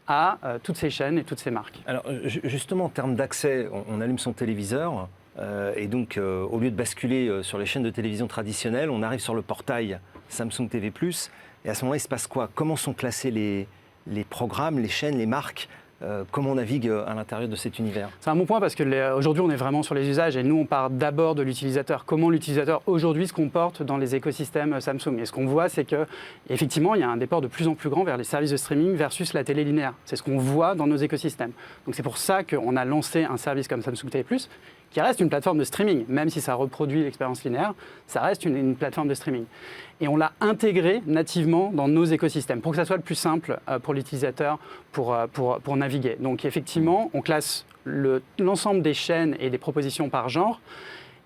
à toutes ces chaînes et toutes ces marques. Alors justement, en termes d'accès, on allume son téléviseur. Et donc, au lieu de basculer sur les chaînes de télévision traditionnelles, on arrive sur le portail Samsung TV+. Et à ce moment-là, il se passe quoi? Comment sont classés les programmes, les chaînes, les marques? Comment on navigue à l'intérieur de cet univers? C'est un bon point parce qu'aujourd'hui, on est vraiment sur les usages et nous, on part d'abord de l'utilisateur. Comment l'utilisateur aujourd'hui se comporte dans les écosystèmes Samsung? Et ce qu'on voit, c'est qu'effectivement, il y a un déport de plus en plus grand vers les services de streaming versus la télé linéaire. C'est ce qu'on voit dans nos écosystèmes. Donc c'est pour ça qu'on a lancé un service comme Samsung TV+, qui reste une plateforme de streaming. Même si ça reproduit l'expérience linéaire, ça reste une plateforme de streaming. Et on l'a intégré nativement dans nos écosystèmes pour que ça soit le plus simple pour l'utilisateur pour naviguer. Donc effectivement, on classe l'ensemble des chaînes et des propositions par genre.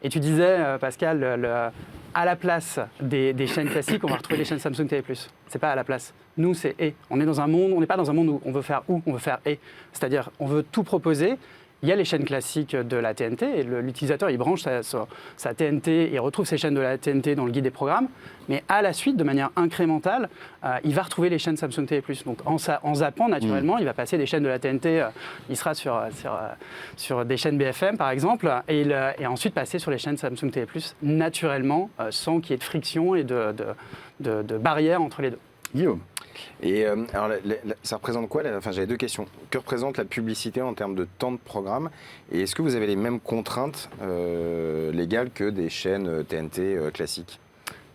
Et tu disais, Pascal, à la place des chaînes classiques, on va retrouver les chaînes Samsung TV+. C'est pas à la place. Nous, c'est et. On n'est pas dans un monde où on veut faire ou, on veut faire et. C'est-à-dire, on veut tout proposer. Il y a les chaînes classiques de la TNT et l'utilisateur il branche sa TNT et retrouve ses chaînes de la TNT dans le guide des programmes. Mais à la suite, de manière incrémentale, il va retrouver les chaînes Samsung TV+. Donc en zappant naturellement, il va passer des chaînes de la TNT, il sera sur des chaînes BFM par exemple, et ensuite passer sur les chaînes Samsung TV+, naturellement, sans qu'il y ait de friction et de barrière entre les deux. Guillaume. Et alors, ça représente quoi? Enfin, j'avais deux questions. Que représente la publicité en termes de temps de programme? Et est-ce que vous avez les mêmes contraintes légales que des chaînes TNT classiques?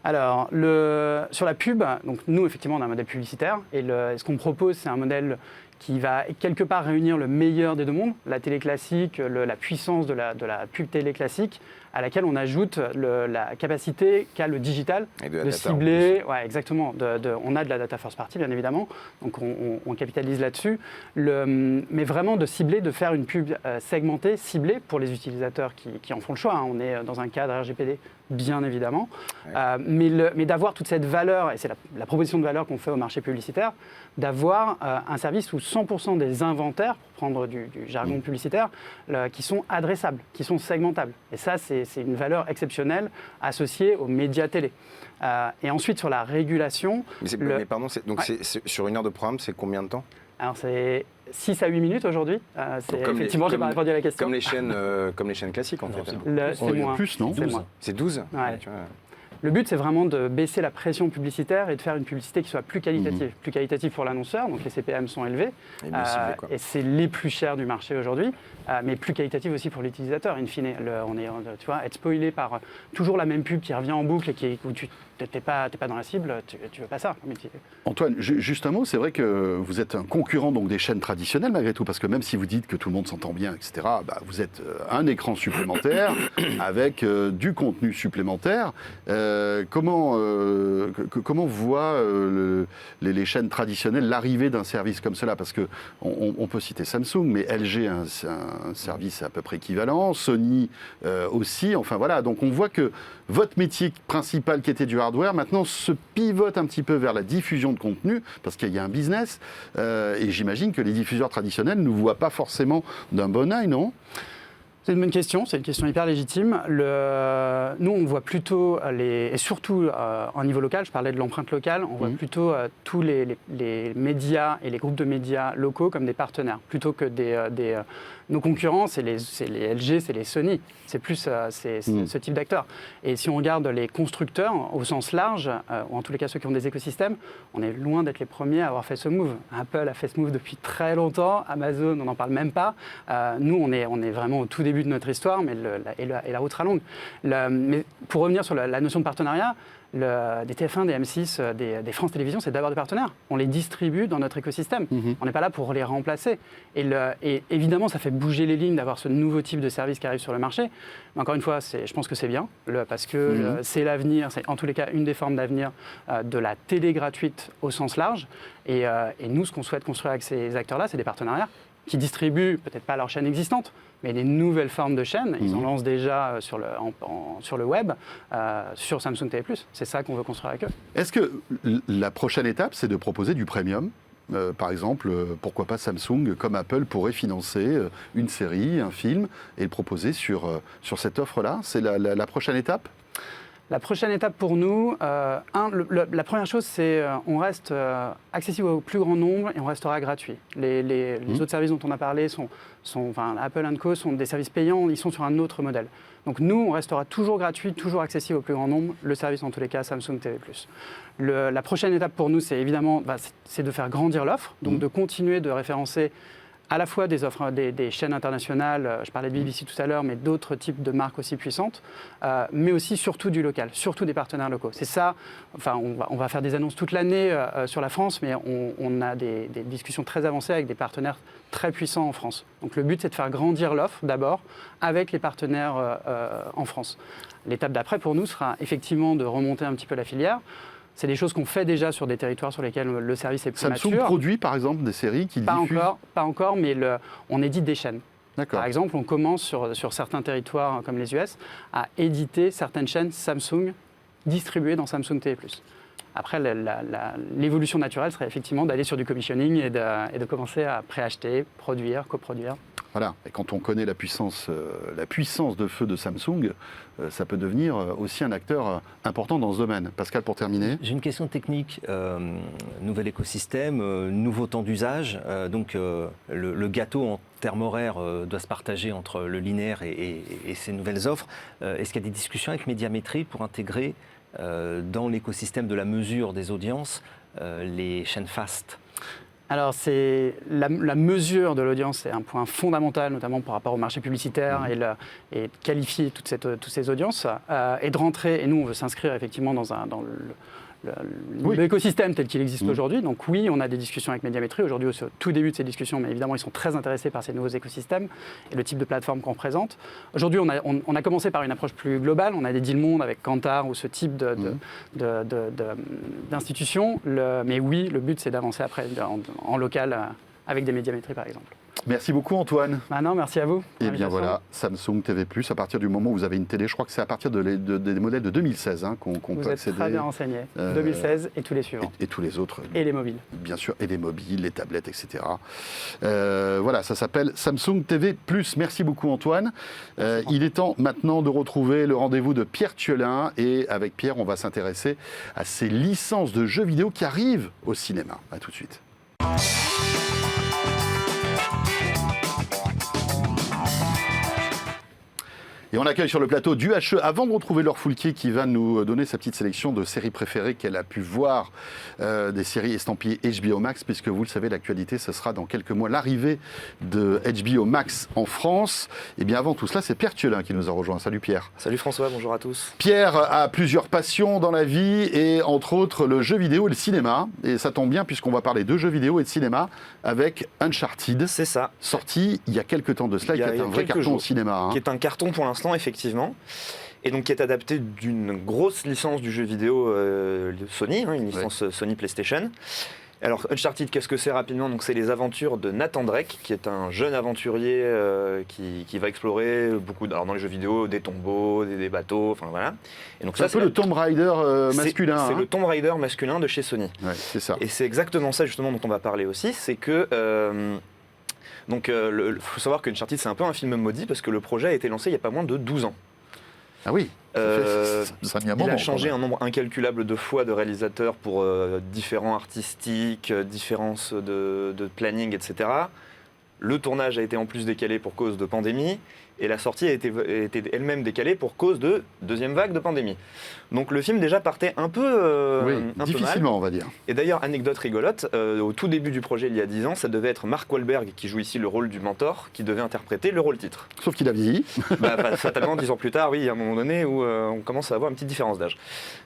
Alors, sur la pub, donc nous, effectivement, on a un modèle publicitaire. Et ce qu'on propose, c'est un modèle qui va quelque part réunir le meilleur des deux mondes, la télé classique, la puissance de la pub télé classique, à laquelle on ajoute la capacité qu'a le digital de cibler. Ouais, exactement. On a de la data first party, bien évidemment, donc on capitalise là-dessus. Mais vraiment de cibler, de faire une pub segmentée, ciblée pour les utilisateurs qui en font le choix. Hein. On est dans un cadre RGPD, bien évidemment. Ouais. Mais d'avoir toute cette valeur, et c'est la proposition de valeur qu'on fait au marché publicitaire, d'avoir un service où 100% des inventaires, pour prendre du jargon publicitaire, qui sont adressables, qui sont segmentables. Et ça, c'est une valeur exceptionnelle associée aux médias télé. Et ensuite, sur la régulation... Mais pardon, sur une heure de programme, c'est combien de temps? Alors, c'est 6 à 8 minutes aujourd'hui. Effectivement, je n'ai pas répondu à la question. Comme les chaînes classiques, en fait. C'est moins. Plus, non? C'est 12 ouais. Le but, c'est vraiment de baisser la pression publicitaire et de faire une publicité qui soit plus qualitative. Plus qualitative pour l'annonceur, donc les CPM sont élevés. Et c'est les plus chers du marché aujourd'hui, mais plus qualitative aussi pour l'utilisateur, in fine. Tu vois, être spoilé par toujours la même pub qui revient en boucle et où tu n'es pas dans la cible, tu veux pas ça. Antoine, juste un mot, c'est vrai que vous êtes un concurrent donc, des chaînes traditionnelles malgré tout, parce que même si vous dites que tout le monde s'entend bien, etc., vous êtes un écran supplémentaire avec du contenu supplémentaire. Comment voient les chaînes traditionnelles l'arrivée d'un service comme cela? Parce qu'on peut citer Samsung, mais LG a un service à peu près équivalent, Sony aussi, enfin voilà. Donc on voit que votre métier principal qui était du hardware, maintenant se pivote un petit peu vers la diffusion de contenu, parce qu'il y a un business, et j'imagine que les diffuseurs traditionnels ne vous voient pas forcément d'un bon œil, non? C'est une bonne question, c'est une question hyper légitime. Nous, on voit plutôt, et surtout en niveau local, je parlais de l'empreinte locale, on voit plutôt tous les médias et les groupes de médias locaux comme des partenaires, plutôt que nos concurrents, c'est les LG, c'est les Sony, c'est plus ce type d'acteurs. Et si on regarde les constructeurs au sens large, ou en tous les cas ceux qui ont des écosystèmes, on est loin d'être les premiers à avoir fait ce move. Apple a fait ce move depuis très longtemps, Amazon, on n'en parle même pas. Nous, on est vraiment au tout début de notre histoire, mais la route sera longue. Mais pour revenir sur la notion de partenariat, des TF1, des M6, des France Télévisions, c'est d'abord des partenaires. On les distribue dans notre écosystème. On n'est pas là pour les remplacer. Et évidemment, ça fait bouger les lignes d'avoir ce nouveau type de service qui arrive sur le marché. Mais encore une fois, je pense que c'est bien, parce que c'est l'avenir, c'est en tous les cas une des formes d'avenir de la télé gratuite au sens large. Et nous, ce qu'on souhaite construire avec ces acteurs-là, c'est des partenariats qui distribuent peut-être pas leur chaîne existante, mais des nouvelles formes de chaînes. Ils en lancent déjà sur le web, sur Samsung TV+. C'est ça qu'on veut construire avec eux. Est-ce que la prochaine étape, c'est de proposer du premium ? Par exemple, pourquoi pas Samsung, comme Apple, pourrait financer une série, un film, et le proposer sur cette offre-là ? C'est la prochaine étape ? La prochaine étape pour nous, la première chose, c'est on reste accessible au plus grand nombre et on restera gratuit. Les autres services dont on a parlé Apple & Co sont des services payants, ils sont sur un autre modèle. Donc nous, on restera toujours gratuit, toujours accessible au plus grand nombre. Le service, en tous les cas, Samsung TV+. La prochaine étape pour nous, c'est évidemment c'est de faire grandir l'offre, donc de continuer de référencer à la fois des offres, des chaînes internationales, je parlais de BBC tout à l'heure, mais d'autres types de marques aussi puissantes, mais aussi surtout du local, surtout des partenaires locaux. C'est ça, on va faire des annonces toute l'année sur la France, mais on a des discussions très avancées avec des partenaires très puissants en France. Donc le but, c'est de faire grandir l'offre d'abord avec les partenaires en France. L'étape d'après pour nous sera effectivement de remonter un petit peu la filière. C'est des choses qu'on fait déjà sur des territoires sur lesquels le service est plus mature. Samsung produit par exemple des séries qui diffusent... Pas encore, mais on édite des chaînes. D'accord. Par exemple, on commence sur certains territoires comme les US à éditer certaines chaînes Samsung distribuées dans Samsung TV+. Après, l'évolution naturelle serait effectivement d'aller sur du commissioning et de commencer à préacheter, produire, coproduire. Voilà, et quand on connaît la puissance de feu de Samsung, ça peut devenir aussi un acteur important dans ce domaine. Pascal, pour terminer. J'ai une question technique. Nouvel écosystème, nouveau temps d'usage. Donc le gâteau en termes horaires doit se partager entre le linéaire et ces nouvelles offres. Est-ce qu'il y a des discussions avec Médiamétrie pour intégrer dans l'écosystème de la mesure des audiences les chaînes fast ? Alors, la mesure de l'audience, c'est un point fondamental, notamment par rapport au marché publicitaire et de qualifier toutes ces audiences et de rentrer. Et nous, on veut s'inscrire effectivement dans l'écosystème tel qu'il existe aujourd'hui. Donc oui, on a des discussions avec Médiamétrie. Aujourd'hui, au tout début de ces discussions, mais évidemment, ils sont très intéressés par ces nouveaux écosystèmes et le type de plateforme qu'on présente. Aujourd'hui, on a commencé par une approche plus globale. On a des deals monde avec Kantar ou ce type d'institutions. Mais oui, le but, c'est d'avancer après en local avec des Médiamétries, par exemple. Merci beaucoup Antoine. Non, merci à vous. Et bien voilà, Samsung TV+, à partir du moment où vous avez une télé, je crois que c'est à partir des modèles de 2016 qu'on peut accéder. Vous êtes très bien renseigné. 2016 et tous les suivants. Et tous les autres. Et les mobiles. Bien sûr, et les mobiles, les tablettes, etc. Voilà, ça s'appelle Samsung TV+. Merci beaucoup Antoine. Il est temps maintenant de retrouver le rendez-vous de Pierre Thiolin. Et avec Pierre, on va s'intéresser à ces licences de jeux vidéo qui arrivent au cinéma. A tout de suite. Et on accueille sur le plateau du HE, avant de retrouver Laure Foulquier qui va nous donner sa petite sélection de séries préférées qu'elle a pu voir, des séries estampillées HBO Max, puisque vous le savez, l'actualité, ce sera dans quelques mois l'arrivée de HBO Max en France. Et bien avant tout cela, c'est Pierre Thiolin qui nous a rejoint. Salut Pierre. Salut François, bonjour à tous. Pierre a plusieurs passions dans la vie, et entre autres le jeu vidéo et le cinéma. Et ça tombe bien puisqu'on va parler de jeux vidéo et de cinéma avec Uncharted. C'est ça. Sorti il y a quelques temps de cela, qui est un vrai carton au cinéma. Qui est un carton pour l'instant, effectivement, et donc qui est adapté d'une grosse licence du jeu vidéo Sony, une licence Sony PlayStation. Alors Uncharted, qu'est-ce que c'est rapidement? Donc c'est les aventures de Nathan Drake, qui est un jeune aventurier qui va explorer dans les jeux vidéo, des tombeaux, des bateaux, enfin voilà. Et donc c'est un peu le Tomb Raider masculin. C'est le Tomb Raider masculin de chez Sony. Ouais, c'est ça. Et c'est exactement ça justement dont on va parler aussi, c'est que Donc il faut savoir qu'Uncharted, c'est un peu un film maudit parce que le projet a été lancé il n'y a pas moins de 12 ans. Ah oui, ça a mis un moment. Il a changé quand un nombre incalculable de fois de réalisateurs pour différents artistiques, différences de planning, etc. Le tournage a été en plus décalé pour cause de pandémie et la sortie a été elle-même décalée pour cause de deuxième vague de pandémie. Donc le film déjà partait un peu, oui, un peu difficilement, mal. on va dire. Et d'ailleurs, anecdote rigolote, au tout début du projet il y a 10 ans, ça devait être Mark Wahlberg qui joue ici le rôle du mentor, qui devait interpréter le rôle titre. Sauf qu'il a vieilli. Fatalement, 10 ans plus tard, oui, il y a un moment donné où on commence à avoir une petite différence d'âge.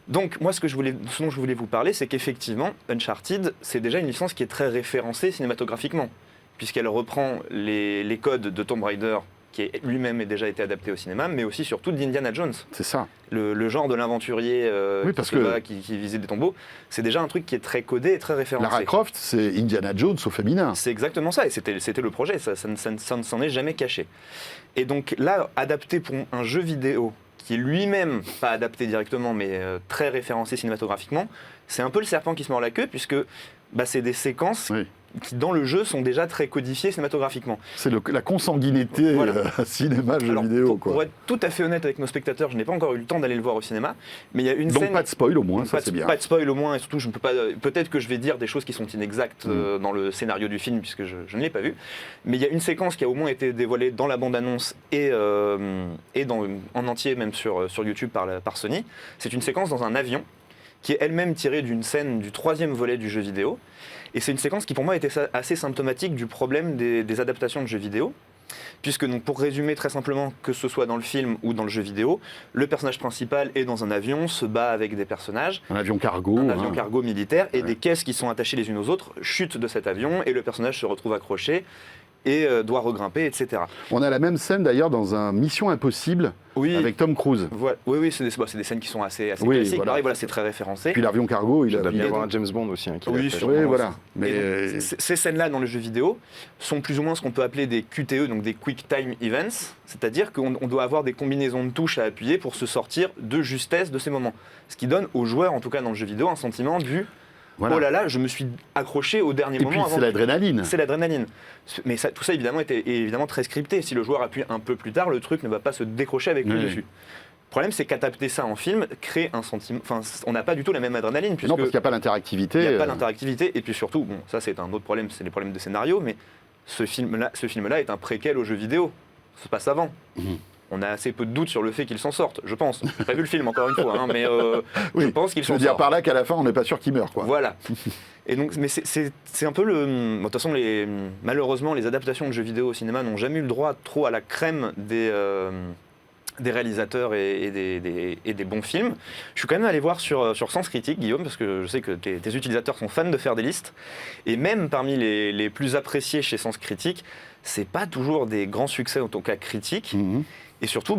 Donc moi, ce dont je voulais vous parler, c'est qu'effectivement, Uncharted, c'est déjà une licence qui est très référencée cinématographiquement, puisqu'elle reprend les codes de Tomb Raider, qui lui-même a déjà été adapté au cinéma, mais aussi surtout d'Indiana Jones. C'est ça. Le genre de l'aventurier Oui, parce que qui visait des tombeaux, c'est déjà un truc qui est très codé et très référencé. Lara Croft, c'est Indiana Jones au féminin. C'est exactement ça, et c'était le projet, ça ne s'en est jamais caché. Et donc là, adapté pour un jeu vidéo, qui est lui-même pas adapté directement, mais très référencé cinématographiquement, c'est un peu le serpent qui se mord la queue, puisque c'est des séquences qui, dans le jeu, sont déjà très codifiées cinématographiquement. C'est la consanguinité cinéma, jeu vidéo. Pour être tout à fait honnête avec nos spectateurs, je n'ai pas encore eu le temps d'aller le voir au cinéma, mais il y a une Donc scène... pas de spoil au moins, ça c'est bien. Pas de spoil au moins, et surtout, je ne peux pas... Peut-être que je vais dire des choses qui sont inexactes dans le scénario du film, puisque je ne l'ai pas vu, mais il y a une séquence qui a au moins été dévoilée dans la bande-annonce et en entier, même sur YouTube par Sony. C'est une séquence dans un avion, qui est elle-même tirée d'une scène du 3e volet du jeu vidéo. Et c'est une séquence qui pour moi était assez symptomatique du problème des adaptations de jeux vidéo. Puisque donc, pour résumer très simplement, que ce soit dans le film ou dans le jeu vidéo, le personnage principal est dans un avion, se bat avec des personnages. Un avion cargo. Un avion cargo militaire, et des caisses qui sont attachées les unes aux autres chutent de cet avion, et le personnage se retrouve accroché et doit regrimper, etc. On a la même scène d'ailleurs dans un Mission Impossible avec Tom Cruise. Voilà. Oui, c'est des scènes qui sont assez Oui, classiques. voilà. Pareil, c'est très référencé. Puis l'avion cargo, il doit bien y avoir donc- un James Bond aussi. Qui Oui, l'a fait. sûrement. voilà. Et Mais donc, ces scènes-là dans le jeu vidéo sont plus ou moins ce qu'on peut appeler des QTE, donc des Quick Time Events, c'est-à-dire qu'on doit avoir des combinaisons de touches à appuyer pour se sortir de justesse de ces moments. Ce qui donne aux joueurs, en tout cas dans le jeu vidéo, un sentiment du voilà. oh là là, je me suis accroché au dernier Et moment. puis c'est l'adrénaline. C'est l'adrénaline. Mais tout ça évidemment est évidemment très scripté. Si le joueur appuie un peu plus tard, le truc ne va pas se décrocher avec lui dessus. Le problème, c'est qu'adapter ça en film crée un sentiment. Enfin, on n'a pas du tout la même adrénaline. Non, parce qu'il n'y a pas l'interactivité. Il n'y a pas d'interactivité. Et puis surtout, bon, ça c'est un autre problème, c'est les problèmes de scénario, mais ce film-là est un préquel au jeu vidéo. Ça se passe avant. On a assez peu de doutes sur le fait qu'il s'en sorte, je pense. Je n'ai pas vu le film encore une fois, mais je pense qu'il Je s'en veux dire sort. par là qu'à la fin, on n'est pas sûr qu'il meure, quoi. Voilà. Et donc, mais c'est un peu le. De toute façon, malheureusement, les adaptations de jeux vidéo au cinéma n'ont jamais eu le droit trop à la crème des réalisateurs et des bons films. Je suis quand même allé voir sur Sens Critique, Guillaume, parce que je sais que tes utilisateurs sont fans de faire des listes. Et même parmi les plus appréciés chez Sens Critique, c'est pas toujours des grands succès en tout cas critiques. Et surtout,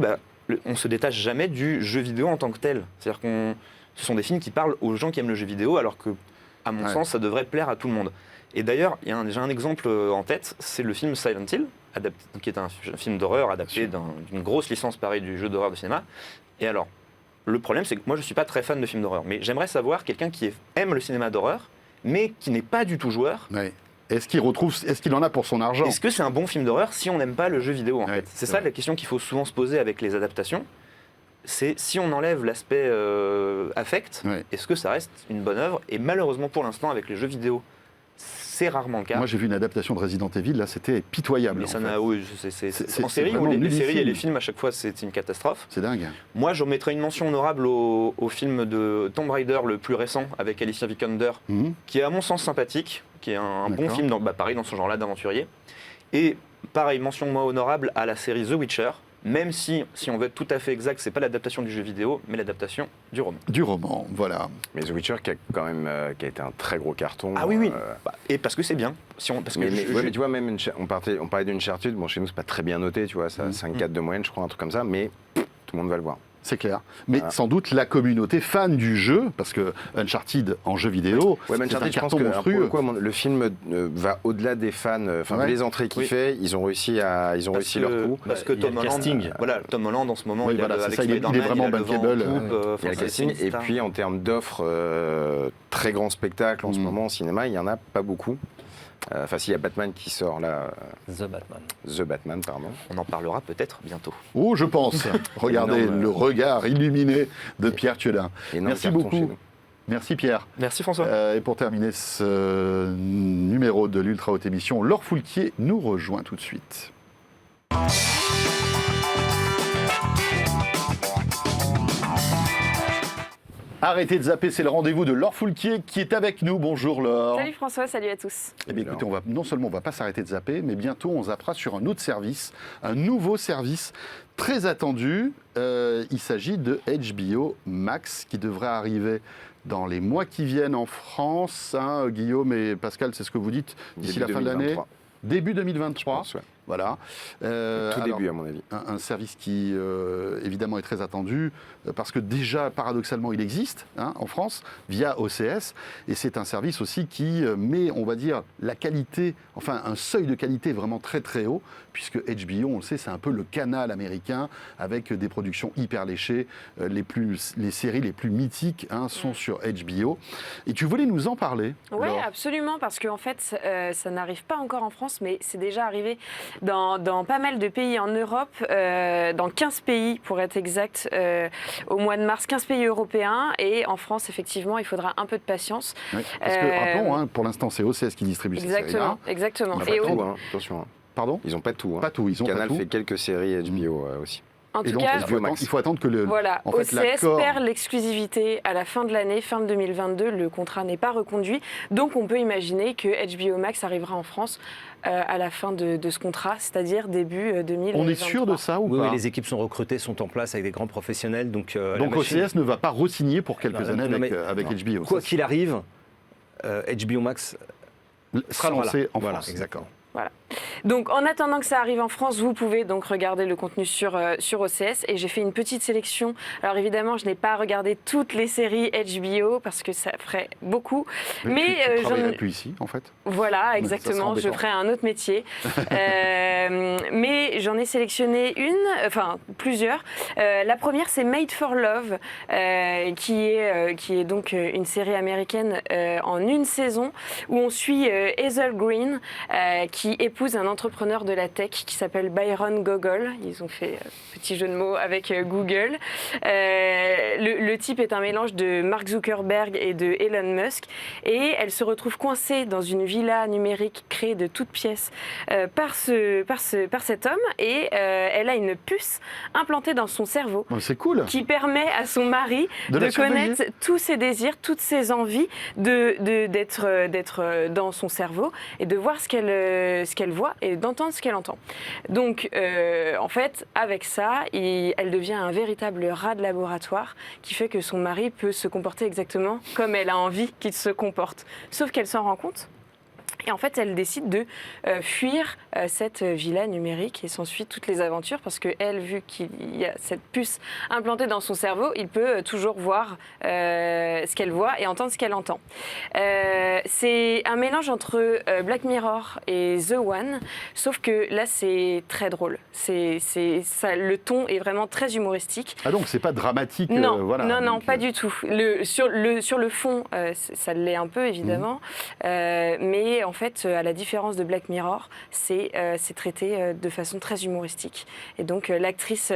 on se détache jamais du jeu vidéo en tant que tel. C'est-à-dire ce sont des films qui parlent aux gens qui aiment le jeu vidéo, alors que, à mon sens, ça devrait plaire à tout le monde. Et d'ailleurs, j'ai un exemple en tête, c'est le film Silent Hill, qui est un film d'horreur adapté d'une grosse licence pareille du jeu d'horreur de cinéma. Et alors, le problème, c'est que moi, je ne suis pas très fan de films d'horreur, mais j'aimerais savoir quelqu'un qui aime le cinéma d'horreur, mais qui n'est pas du tout joueur. Ouais. Est-ce qu'il en a pour son argent? Est-ce que c'est un bon film d'horreur si on n'aime pas le jeu vidéo en fait? C'est ça vrai. la question qu'il faut souvent se poser avec les adaptations. C'est si on enlève l'aspect affect, est-ce que ça reste une bonne œuvre? Et malheureusement pour l'instant avec les jeux vidéo, c'est rarement le cas. Moi j'ai vu une adaptation de Resident Evil, là c'était pitoyable. Mais ça en fait. n'a, oui, en série ou les séries et les films à chaque fois c'est une catastrophe. C'est dingue. Moi je mettrais une mention honorable au film de Tomb Raider le plus récent avec Alicia Vikander, qui est à mon sens sympathique, qui est un bon film, pareil dans ce genre-là d'aventurier. Et pareil, mention moi honorable à la série The Witcher, même si on veut être tout à fait exact, c'est pas l'adaptation du jeu vidéo, mais l'adaptation du roman. Du roman, voilà. Mais The Witcher qui a quand même qui a été un très gros carton. Ah oui. Et parce que c'est bien. Mais tu vois, même on parlait d'Uncharted, bon chez nous c'est pas très bien noté, tu vois, ça a 5,4 de moyenne, je crois, un truc comme ça, mais tout le monde va le voir. C'est clair. Mais sans doute la communauté fan du jeu, parce que Uncharted en jeu vidéo, mais c'est un Uncharted, je pense carton que monstrueux. pour le coup, le film va au-delà des fans. Enfin, les entrées qu'il fait, ils ont réussi leur coup. Parce que Tom Holland, en ce moment, il est vraiment bankable. Il y a le casting. Et puis en termes d'offres, très grands spectacles en ce moment au cinéma, il n'y en a pas beaucoup. Enfin, s'il y a Batman qui sort là, The Batman, pardon. On en parlera peut-être bientôt. Oh, je pense. Regardez Énorme. le regard illuminé de Pierre Thielin. Énorme Merci carton chez beaucoup. nous. Merci Pierre. Merci François. Et pour terminer ce numéro de l'Ultra Haute Émission, Laure Foulquier nous rejoint tout de suite. Arrêtez de zapper, c'est le rendez-vous de Laure Foulquier qui est avec nous. Bonjour Laure. Salut François, salut à tous. Eh bien, écoutez, non seulement on ne va pas s'arrêter de zapper, mais bientôt on zappera sur un autre service, un nouveau service très attendu. Il s'agit de HBO Max qui devrait arriver dans les mois qui viennent en France. Hein, Guillaume et Pascal, c'est ce que vous dites d'ici la fin de l'année. Début 2023. Je pense, ouais. Voilà. Tout début, à mon avis. Un service qui, évidemment, est très attendu parce que déjà, paradoxalement, il existe en France via OCS. Et c'est un service aussi qui met, on va dire, la qualité, enfin, un seuil de qualité vraiment très, très haut, puisque HBO, on le sait, c'est un peu le canal américain avec des productions hyper léchées. Les séries les plus mythiques sont sur HBO. Et tu voulais nous en parler? Oui, Laure. absolument, parce qu'en fait, ça n'arrive pas encore en France, mais c'est déjà arrivé dans pas mal de pays en Europe, dans 15 pays pour être exact, au mois de mars, 15 pays européens, et en France, effectivement, il faudra un peu de patience. Oui, parce que, rappelons, pour l'instant, c'est OCS qui distribue ces séries-là. Exactement. Ils n'ont pas tout, attention. Pardon? Ils n'ont pas tout. Pas tout, ils ont Canal pas tout. fait quelques séries HBO aussi. En Et tout donc, cas, il faut attendre que voilà, en fait, OCS l'accord- perd l'exclusivité à la fin de l'année, fin de 2022. Le contrat n'est pas reconduit. Donc, on peut imaginer que HBO Max arrivera en France à la fin de ce contrat, c'est-à-dire début 2023. On est sûr de ça ou Oui, pas? les équipes sont recrutées, sont en place avec des grands professionnels. Donc OCS ne va pas re-signer pour quelques Non, années non, avec HBO. Quoi Ça, qu'il arrive, HBO Max sera lancé là. en Voilà, France. exactement. Voilà. Donc, en attendant que ça arrive en France, vous pouvez donc regarder le contenu sur OCS. Et j'ai fait une petite sélection. Alors, évidemment, je n'ai pas regardé toutes les séries HBO parce que ça ferait beaucoup. Mais tu travaillerais plus ici, en fait. Voilà, Ça exactement. serait Je embêtant. ferai un autre métier. Mais j'en ai sélectionné plusieurs. La première, c'est Made for Love, qui est donc une série américaine en une saison où on suit Hazel Green, qui épouse un entrepreneur de la tech qui s'appelle Byron Gogol. Ils ont fait petit jeu de mots avec Google. Le type est un mélange de Mark Zuckerberg et de Elon Musk. Et elle se retrouve coincée dans une villa numérique créée de toutes pièces par cet homme. Et elle a une puce implantée dans son cerveau Oh, c'est cool. qui permet à son mari De la de connaître tous ses désirs, toutes ses envies, d'être dans son cerveau et de voir ce qu'elle voit et d'entendre ce qu'elle entend. Donc, en fait, avec ça, elle devient un véritable rat de laboratoire qui fait que son mari peut se comporter exactement comme elle a envie qu'il se comporte. Sauf qu'elle s'en rend compte. Et en fait, elle décide de fuir cette villa numérique et s'ensuit toutes les aventures parce qu'elle, vu qu'il y a cette puce implantée dans son cerveau, il peut toujours voir ce qu'elle voit et entendre ce qu'elle entend. C'est un mélange entre Black Mirror et The One, sauf que là, c'est très drôle. Le ton est vraiment très humoristique. Ah donc, c'est pas dramatique. Non, voilà. non, Donc, pas du tout. Sur le fond, ça l'est un peu, évidemment. Mais en fait, à la différence de Black Mirror, c'est traité de façon très humoristique. Et donc, l'actrice,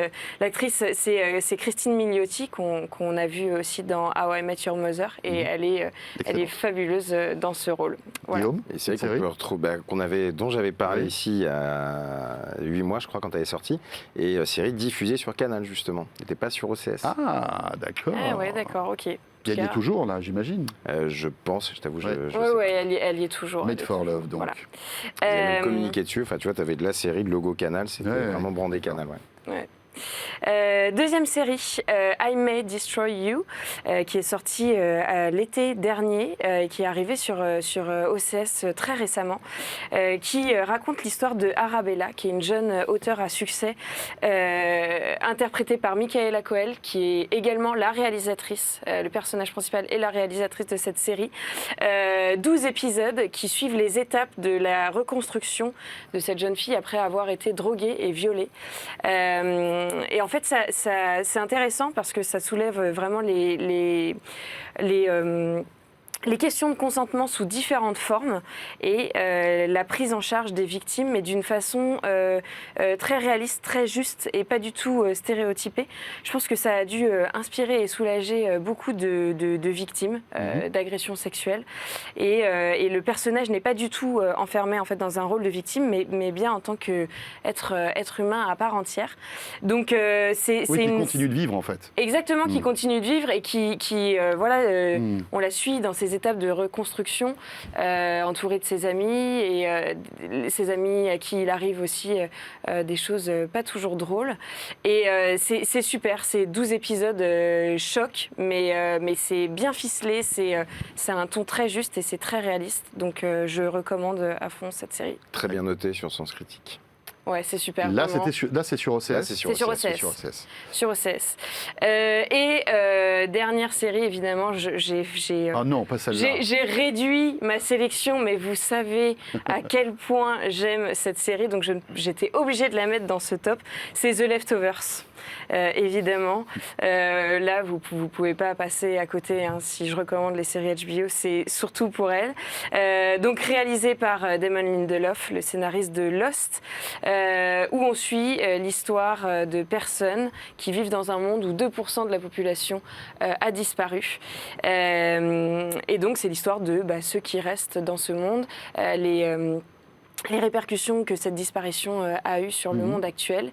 c'est Christine Milioti, qu'on a vu aussi dans How I Met Your Mother. Et elle est fabuleuse dans ce rôle. Voilà. Guillaume, Et c'est vrai série qu'on peut retrouver, dont j'avais parlé ici il y a 8 mois, je crois, quand elle est sortie. Et série diffusée sur Canal, justement. Elle n'était pas sur OCS. Ah, d'accord. Ah ouais, d'accord, ok. Il y est toujours, là, j'imagine. Je pense, je t'avoue, Ouais. je sais Oui, elle y est toujours. Made for Love, donc. Voilà. Ils avaient même communiqué dessus. Enfin, tu vois, tu avais de la série, le logo Canal, c'était vraiment brandé Canal. Ouais. Ouais. Deuxième série, I May Destroy You, qui est sortie l'été dernier, et qui est arrivée sur OCS très récemment, qui raconte l'histoire de Arabella, qui est une jeune auteure à succès, interprétée par Michaela Coel, qui est également la réalisatrice, le personnage principal et la réalisatrice de cette série. 12 épisodes qui suivent les étapes de la reconstruction de cette jeune fille après avoir été droguée et violée. Et en fait, c'est intéressant parce que ça soulève vraiment les questions de consentement sous différentes formes et la prise en charge des victimes, mais d'une façon très réaliste, très juste et pas du tout stéréotypée. Je pense que ça a dû inspirer et soulager beaucoup de victimes d'agressions sexuelles. Et le personnage n'est pas du tout enfermé en fait, dans un rôle de victime, mais bien en tant qu'être humain à part entière. Donc c'est qui continue de vivre en fait. Exactement, qui continue de vivre et qui on la suit dans ses étapes de reconstruction, entouré de ses amis et ses amis à qui il arrive aussi des choses pas toujours drôles. Et c'est super, c'est 12 épisodes choc, mais c'est bien ficelé, c'est un ton très juste et c'est très réaliste. Donc je recommande à fond cette série. Très bien noté sur Sens Critique. Ouais, c'est super. Là, vraiment. c'est sur OCS. Là, c'est sur OCS. Sur OCS. Dernière série, évidemment, j'ai Ah non, pas celle-là. j'ai réduit ma sélection, mais vous savez à quel point j'aime cette série, donc j'étais obligée de la mettre dans ce top. C'est The Leftovers. Évidemment. Là, vous pouvez pas passer à côté. Hein, si je recommande les séries HBO, c'est surtout pour elle. Donc réalisée par Damon Lindelof, le scénariste de Lost, où on suit l'histoire de personnes qui vivent dans un monde où 2% de la population a disparu. Et donc c'est l'histoire de ceux qui restent dans ce monde, les répercussions que cette disparition a eues sur le monde actuel.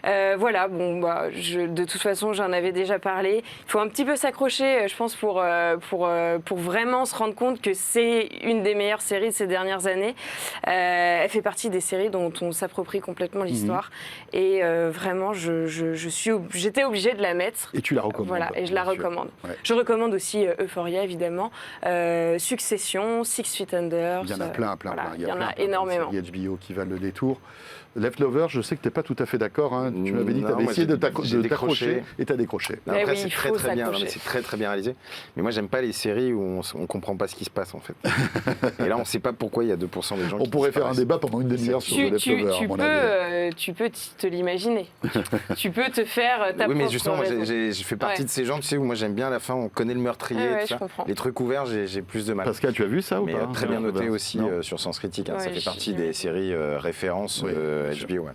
Voilà, de toute façon, j'en avais déjà parlé. Il faut un petit peu s'accrocher, je pense, pour vraiment se rendre compte que c'est une des meilleures séries de ces dernières années. Elle fait partie des séries dont on s'approprie complètement l'histoire. Et vraiment, j'étais obligée de la mettre. Et tu la recommandes. Voilà, et je la recommande. Ouais. Je recommande aussi Euphoria, évidemment. Succession, Six Feet Under. Il y en a plein. Il y en a énormément. HBO qui valent le détour. Leftovers, je sais que tu n'es pas tout à fait d'accord. Hein. Tu m'avais dit que tu avais moi, essayé de j'ai t'accrocher et tu as décroché. Non, Mais après, oui, c'est il très faut très bien. s'accrocher. C'est très très bien réalisé. Mais moi, j'aime pas les séries où on comprend pas ce qui se passe en fait. Et là, on sait pas pourquoi il y a 2% des gens. On qui pourrait faire un disparaissent. débat pendant une demi-heure sur The Leftovers, à mon avis. Tu peux te l'imaginer. Tu peux te faire ta Oui, mais propre justement, moi, raison. je fais partie de ces gens, tu sais, où moi j'aime bien à la fin, on connaît le meurtrier. Ouais, tout je ça. comprends. Les trucs ouverts, j'ai plus de mal. Pascal, tu as vu ça ou Mais pas très bien noté Leftovers. aussi Non. sur Sens Critique. Hein, Ouais, ça fait partie j'ai des vu. séries références Oui, HBO. Ouais.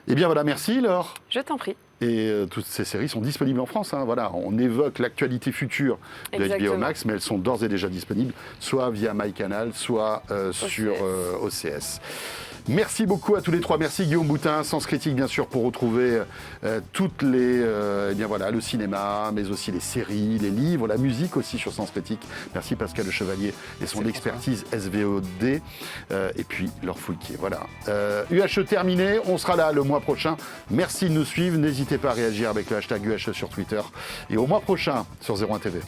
Eh bien voilà, merci Laure. Je t'en prie. Et toutes ces séries sont disponibles en France. Hein. Voilà, on évoque l'actualité future de HBO Exactement. Max, mais elles sont d'ores et déjà disponibles, soit via MyCanal, soit sur OCS. Merci beaucoup à tous les trois. Merci Guillaume Boutin, Sens Critique bien sûr, pour retrouver toutes les, le cinéma, mais aussi les séries, les livres, la musique aussi sur Sens Critique. Merci Pascal Le Chevalier et son expertise SVOD. Et puis Laure Foulquier. Voilà. UHE terminé. On sera là le mois prochain. Merci de nous suivre. N'hésitez pas à réagir avec le hashtag UHE sur Twitter. Et au mois prochain sur 01 TV.